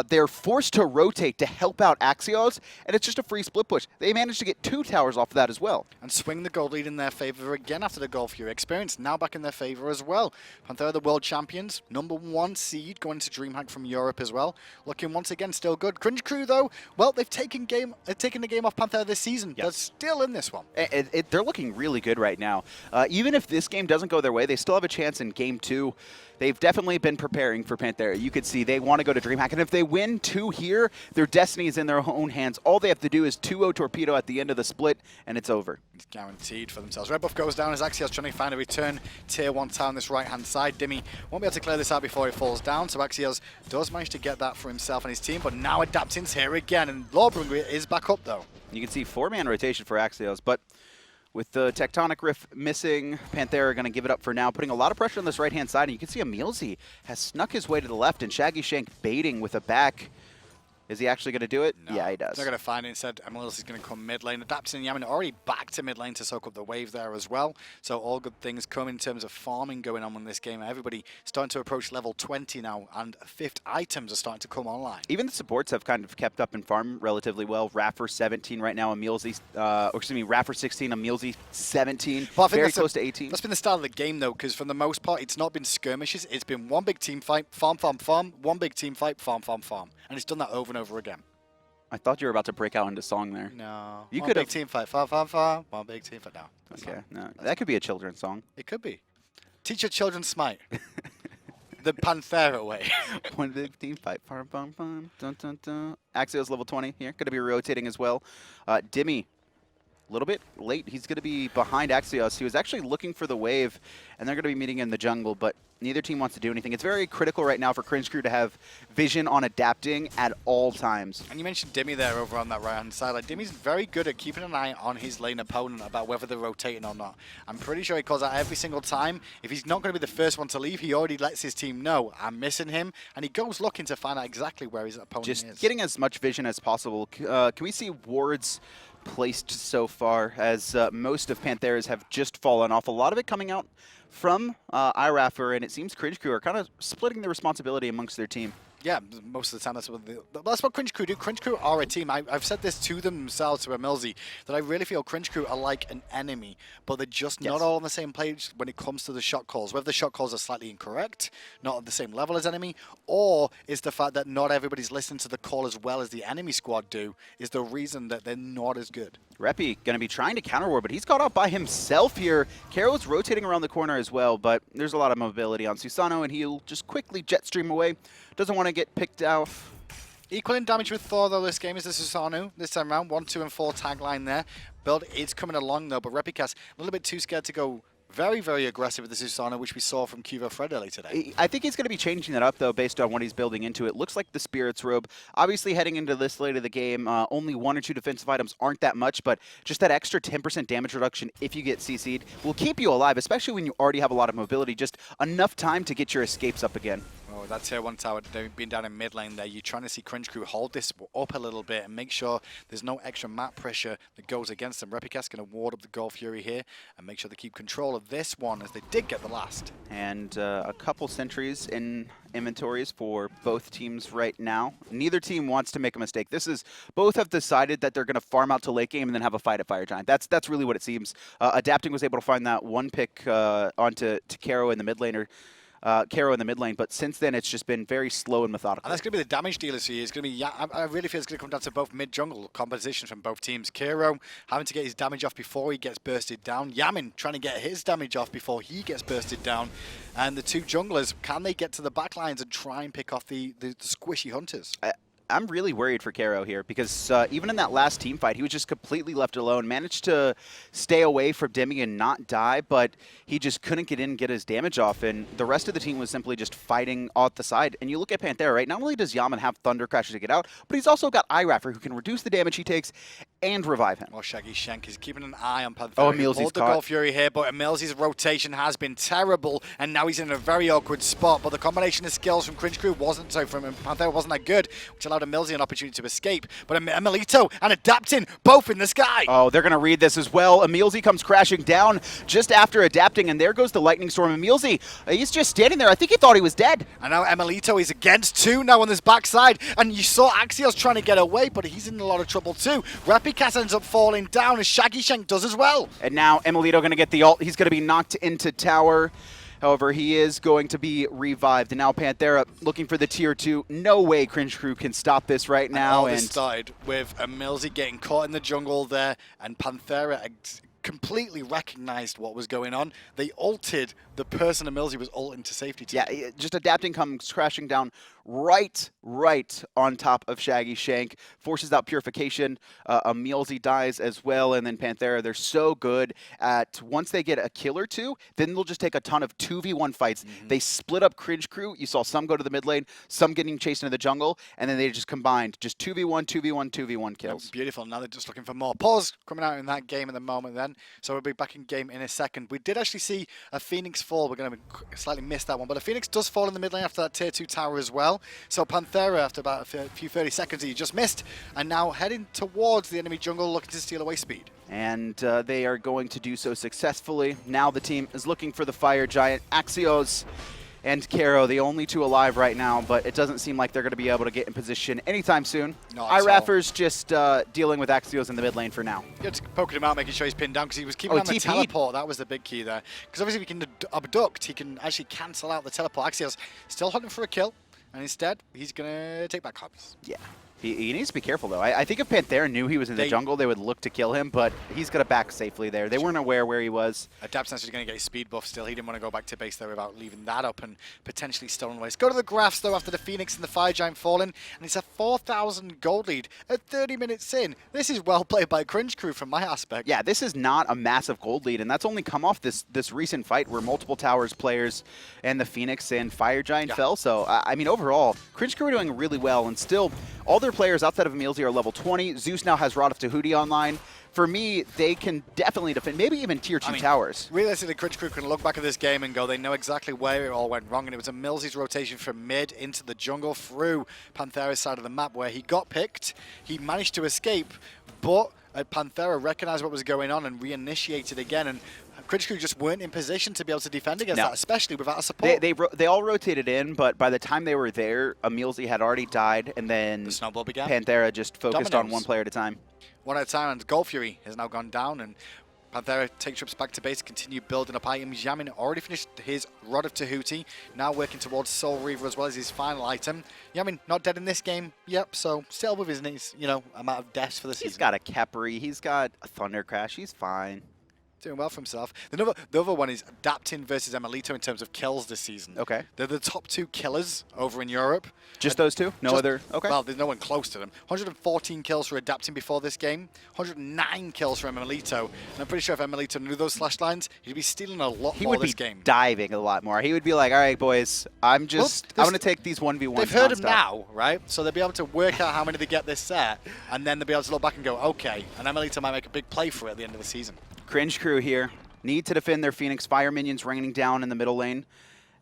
they're forced to rotate to help out Axioz, and it's just a free split push. They managed to get 2 towers off of that as well. And swing the gold lead in their favor again after the Gold Fury experience. Now back in their favor as well. Panthera, the world champions, #1 seed, going to DreamHack from Europe as well. Looking once again still good. Cringe Crew though, well, they've taken the game off Panthera this season. Yes. They're still in this one. They're looking really good right now. Even if this game doesn't go their way, they still have a chance in game 2. They've definitely been preparing for Panthera. You could see they want to go to DreamHack, and if they win 2 here, their destiny is in their own hands. All they have to do is 2-0 torpedo at the end of the split, and it's over. It's guaranteed for themselves. Red buff goes down as Axioz trying to find a return tier 1 tower on this right-hand side. Dimi won't be able to clear this out before it falls down, so Axioz does manage to get that for himself and his team, but now Adapting's here again, and Lawbringer is back up though. You can see 4-man rotation for Axioz, but with the Tectonic Rift missing, Panthera going to give it up for now, putting a lot of pressure on this right-hand side. And you can see EmilZy has snuck his way to the left, and Shaggyshenk baiting with a back. Is he actually going to do it? No, yeah, he does. They're going to find it. Instead, EmilZy's going to come mid lane. Adapting and Yammyn already back to mid lane to soak up the wave there as well. So all good things come in terms of farming going on in this game. Everybody starting to approach level 20 now, and 5th items are starting to come online. Even the supports have kind of kept up in farm relatively well. Raffer 17 right now, Raffer 16, EmilZy 17, well, I think very close to 18. That's been the start of the game though, because for the most part, it's not been skirmishes. It's been one big team fight, farm, farm, farm, one big team fight, farm, farm, farm. And it's done that over and over again. I thought you were about to break out into song there. No. You one could big have team fight, farm, farm, farm, one big team fight. No. Okay, no, that could be a children's song. It could be. Teach your children smite. The Panthera way. One big team fight, farm, farm, farm, dun, dun, dun. Axioz level 20 here, going to be rotating as well. Dimi, a little bit late. He's going to be behind Axioz. He was actually looking for the wave, and they're going to be meeting in the jungle, but neither team wants to do anything. It's very critical right now for Cringe Crew to have vision on adapting at all times. And you mentioned Dimi there over on that right-hand side. Like, Dimi's very good at keeping an eye on his lane opponent about whether they're rotating or not. I'm pretty sure he calls out every single time. If he's not going to be the first one to leave, he already lets his team know, I'm missing him, and he goes looking to find out exactly where his opponent is. Just getting as much vision as possible. Can we see wards placed so far, as most of Panthera's have just fallen off? A lot of it coming out from iRaffer, and it seems Cringe Crew are kind of splitting the responsibility amongst their team. Yeah, most of the time that's what Cringe Crew do. Cringe Crew are a team. I've said this to themselves, to EmilZy, that I really feel Cringe Crew are like an enemy, but they're just not all on the same page when it comes to the shot calls. Whether the shot calls are slightly incorrect, not at the same level as enemy, or is the fact that not everybody's listening to the call as well as the enemy squad do, is the reason that they're not as good. Repi going to be trying to counter ward, but he's caught out by himself here. Kero's rotating around the corner as well, but there's a lot of mobility on Susano, and he'll just quickly jet stream away. Doesn't want to get picked out. Equal in damage with Thor, though, this game is the Susano. This time around, 1, 2, and 4 tagline there. Build is coming along, though, but Repikas a little bit too scared to go very, very aggressive with the Susano, which we saw from Cuvo Fred early today. I think he's going to be changing that up, though, based on what he's building into. It looks like the Spirit's Robe. Obviously, heading into this late of the game, only 1 or 2 defensive items aren't that much, but just that extra 10% damage reduction if you get CC'd will keep you alive, especially when you already have a lot of mobility. Just enough time to get your escapes up again. Oh, that tier 1 tower being down in mid lane there. You're trying to see Cringe Crew hold this up a little bit and make sure there's no extra map pressure that goes against them. Repikas going to ward up the Gold Fury here and make sure they keep control of this one, as they did get the last. And a couple sentries in inventories for both teams right now. Neither team wants to make a mistake. Both have decided that they're going to farm out to late game and then have a fight at Fire Giant. That's really what it seems. Adapting was able to find that one pick onto Kero in the mid laner. Kero in the mid lane, but since then it's just been very slow and methodical. And that's going to be the damage dealers here. It's going to be, I really feel it's going to come down to both mid-jungle compositions from both teams. Kero having to get his damage off before he gets bursted down. Yammyn trying to get his damage off before he gets bursted down. And the 2 junglers, can they get to the back lines and try and pick off the squishy hunters? I'm really worried for Kero here because even in that last team fight, he was just completely left alone. Managed to stay away from Dimi and not die, but he just couldn't get in and get his damage off. And the rest of the team was simply just fighting off the side. And you look at Panthera, right? Not only does Yammyn have Thunder Crasher to get out, but he's also got iRaffer who can reduce the damage he takes and revive him. Well, Shaggyshenk is keeping an eye on Panthera. Oh, He EmilZy's pulled the caught. Gold Fury here, but EmilZy's rotation has been terrible, and now he's in a very awkward spot. But the combination of skills from Cringe Crew wasn't, so from Panthera wasn't that good, which allowed EmilZy an opportunity to escape. But emilitoo and adapting, both in the sky. Oh, they're going to read this as well. EmilZy comes crashing down just after adapting, and there goes the Lightning Storm. EmilZy, he's just standing there. I think he thought he was dead. And now emilitoo is against 2 now on this backside, and you saw Axioz trying to get away, but he's in a lot of trouble too. Repikas ends up falling down, and Shaggyshenk does as well. And now emilitoo going to get the ult. He's going to be knocked into tower. However, he is going to be revived. And now Panthera looking for the tier 2. No way Cringe Crew can stop this right now. And all this started with EmilZy getting caught in the jungle there, and Panthera completely recognized what was going on. They ulted the person EmilZy was ulting to safety to. Yeah, just adapting comes crashing down right on top of Shaggyshenk, forces out purification. EmilZy dies as well, and then Panthera, they're so good at once they get a kill or two, then they'll just take a ton of 2v1 fights. They split up Cringe Crew. You saw some go to the mid lane, some getting chased into the jungle, and then they just combined just 2v1, 2v1, 2v1 kills. Beautiful. Now they're just looking for more. Pause coming out in that game at the moment then, so we'll be back in game in a second. We did actually see a Phoenix fall. We're going to slightly miss that one, but a Phoenix does fall in the mid lane after that tier 2 tower as well. So Panthera, after about a few 30 seconds that you just missed, and now heading towards the enemy jungle looking to steal away speed. And they are going to do so successfully. Now the team is looking for the Fire Giant. Axioz and Kero, the only 2 alive right now, but it doesn't seem like they're going to be able to get in position anytime soon. iRaffer's just dealing with Axioz in the mid lane for now. Just poking him out, making sure he's pinned down, because he was keeping on the TP'd. teleport. That was the big key there. Because obviously if he can abduct, he can actually cancel out the teleport. Axioz still hunting for a kill, and instead he's going to take back copies. Yeah. He needs to be careful, though. I think if Panthera knew he was in the jungle, they would look to kill him, but he's going to back safely there. They weren't aware where he was. Adapt's actually going to get his speed buff still. He didn't want to go back to base there without leaving that up and potentially stolen away. Let's go to the graphs, though, after the Phoenix and the Fire Giant falling, and it's a 4,000 gold lead at 30 minutes in. This is well played by Cringe Crew from my aspect. Yeah, this is not a massive gold lead, and that's only come off this recent fight where multiple towers players and the Phoenix and Fire Giant fell. So, I mean, overall, Cringe Crew are doing really well, and still, all their players outside of EmilZy are level 20. Zeus now has Rod of Tahuti online. For me, they can definitely defend, maybe even tier 2 towers. Realistically, Cringe Crew can look back at this game and go, they know exactly where it all went wrong, and it was EmilZy's rotation from mid into the jungle through Panthera's side of the map where he got picked. He managed to escape, but Panthera recognized what was going on and reinitiated again, and Cringe Crew just weren't in position to be able to defend against that, especially without a support. They all rotated in, but by the time they were there, EmilZy had already died, and then the snowball began. Panthera just focused on one player at a time. One at a time, and Gold Fury has now gone down, and Panthera takes trips back to base, continue building up items. Yammyn already finished his Rod of Tahuti, now working towards Soul Reaver as well as his final item. Yammyn not dead in this game, yep, so still with his amount of deaths for the season. He's got a Khepri, he's got a Thunder Crash, he's fine. Doing well for himself. The other one is adapting versus emilitoo in terms of kills this season. Okay. They're the top 2 killers over in Europe. Just those 2? No other? Okay. Well, there's no one close to them. 114 kills for adapting before this game. 109 kills for emilitoo. And I'm pretty sure if emilitoo knew those slash lines, he'd be stealing a lot more this game. He would be diving a lot more. He would be like, all right, boys, I'm going to take these 1v1s. They've heard him now, right? So they'll be able to work out how many they get this set, and then they'll be able to look back and go, okay, and emilitoo might make a big play for it at the end of the season. Cringe Crew here need to defend their Phoenix Fire minions raining down in the middle lane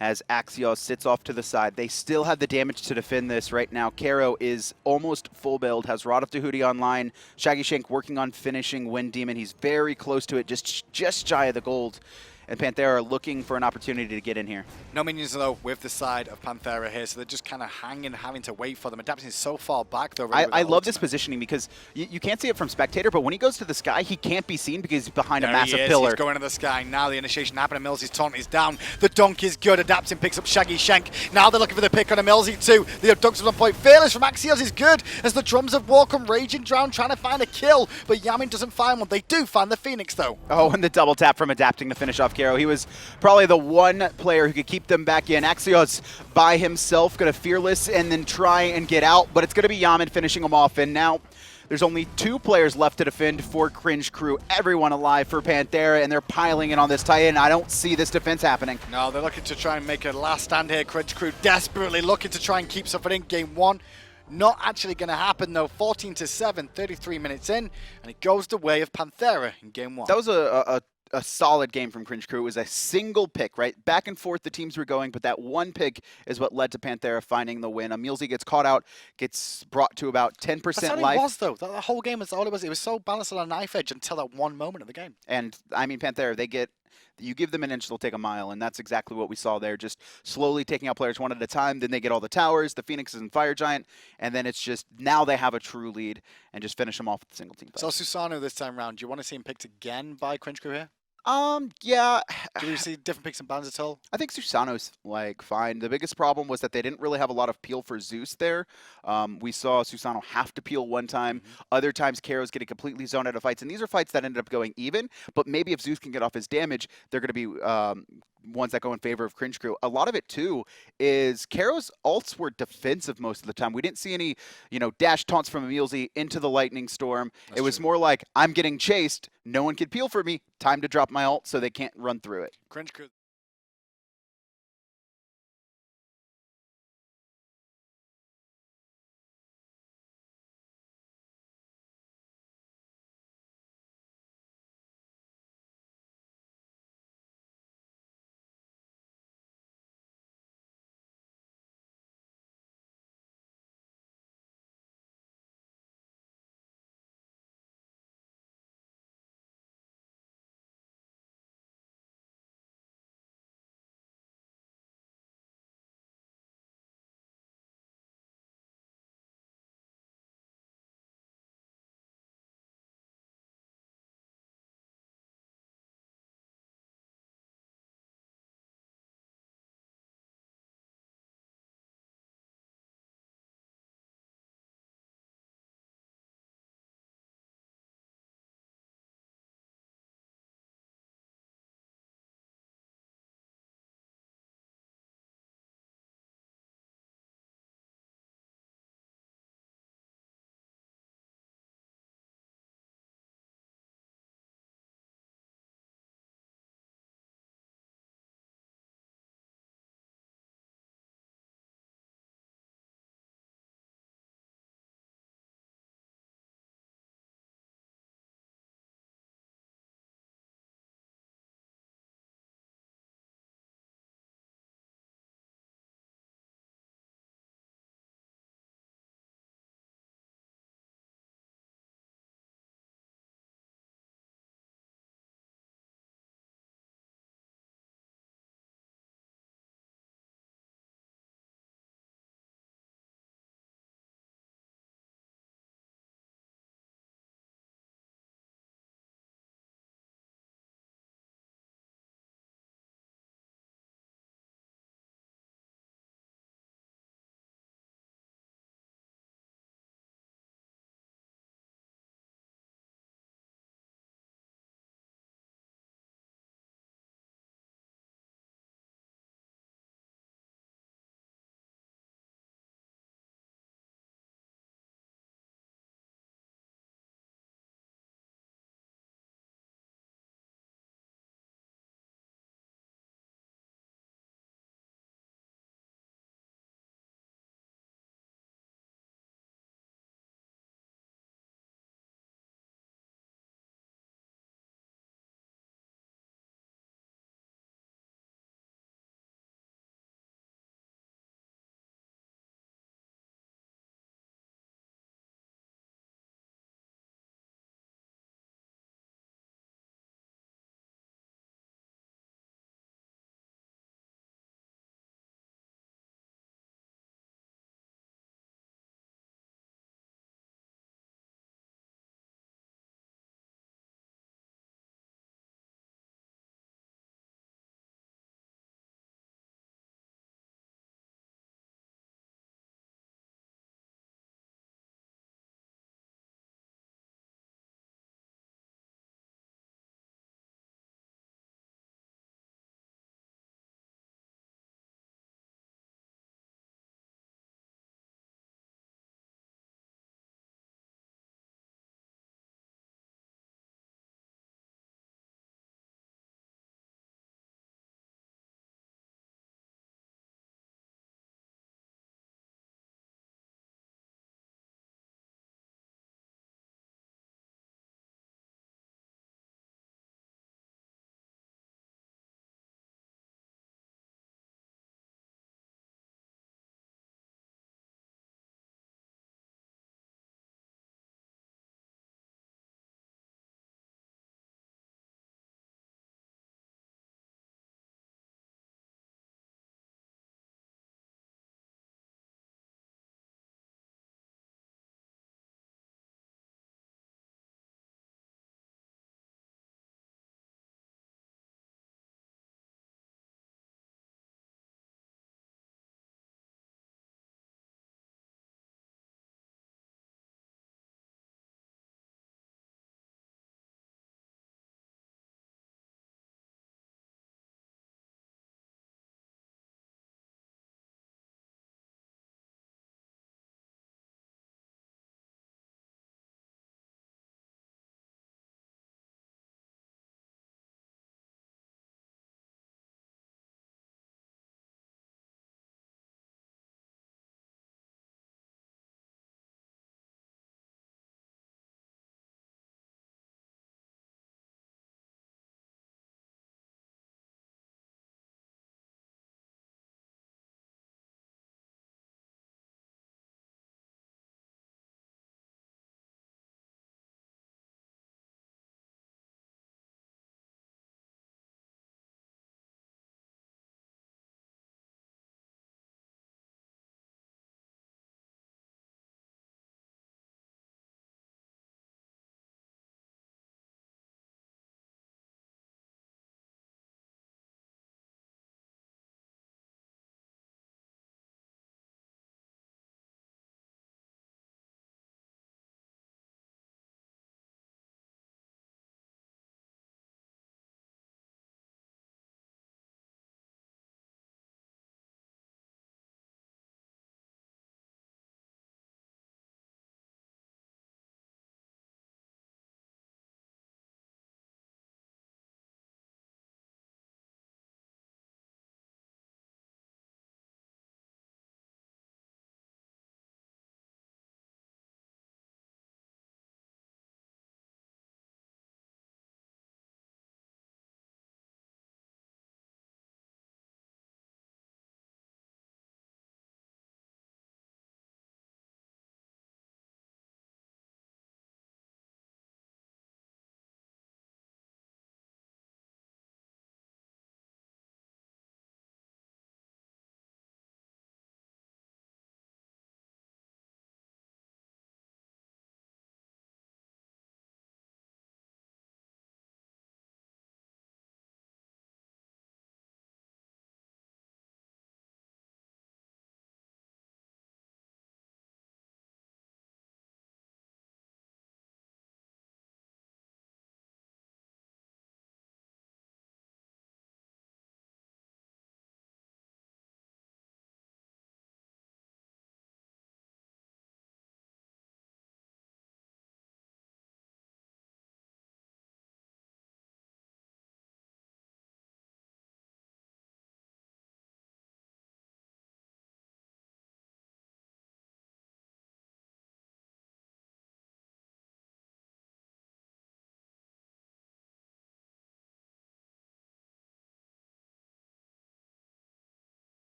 as Axioz sits off to the side. They still have the damage to defend this right now. Kero is almost full build, has Rod of Tahuti online. Shaggyshenk working on finishing Wind Demon. He's very close to it, just shy of the gold. And Panthera are looking for an opportunity to get in here. No minions, though, with the side of Panthera here, so they're just kind of hanging, having to wait for them. Adapting is so far back, though. I love this positioning because you can't see it from spectator, but when he goes to the sky, he can't be seen because he's behind a massive pillar. He's going to the sky. Now the initiation happened. EmilZy's taunt is down. The dunk is good. Adapting picks up Shaggyshenk. Now they're looking for the pick on EmilZy, too. The abduct is 1 point. Fearless from Axioz is good as the drums of war come raging down, trying to find a kill, but Yammyn doesn't find one. They do find the Phoenix, though. Oh, and the double tap from adapting to finish off off Kero. He was probably the one player who could keep them back in. Axioz by himself, going to Fearless and then try and get out, but it's going to be Yammyn finishing him off. And now there's only 2 players left to defend for Cringe Crew. Everyone alive for Panthera, and they're piling in on this Titan. I don't see this defense happening. No, they're looking to try and make a last stand here. Cringe Crew desperately looking to try and keep something in game 1. Not actually going to happen though. 14-7, 33 minutes in, and it goes the way of Panthera in game 1. That was a solid game from Cringe Crew. It was a single pick, right? Back and forth the teams were going, but that one pick is what led to Panthera finding the win. EmilZy gets caught out, gets brought to about 10% That's how life. it was though. The whole game was all it was. It was so balanced on a knife edge until that one moment of the game. And I mean, Panthera, you give them an inch, they'll take a mile, and that's exactly what we saw there. Just slowly taking out players one at a time. Then they get all the towers, the Phoenixes and Fire Giant, and then it's just now they have a true lead and just finish them off with a single team fight. So Susano this time round, do you want to see him picked again by Cringe Crew here? Yeah. Do you see different picks and bans at all? I think Susano's like fine. The biggest problem was that they didn't really have a lot of peel for Zeus there. We saw Susano have to peel one time. Other times Kero's getting completely zoned out of fights, and these are fights that ended up going even. But maybe if Zeus can get off his damage, they're going to be ones that go in favor of Cringe Crew. A lot of it too is Kero's ults were defensive most of the time. We didn't see any, dash taunts from EmilZy into the lightning storm. It was more like, I'm getting chased, no one can peel for me, time to drop my ult so they can't run through it. Cringe Crew.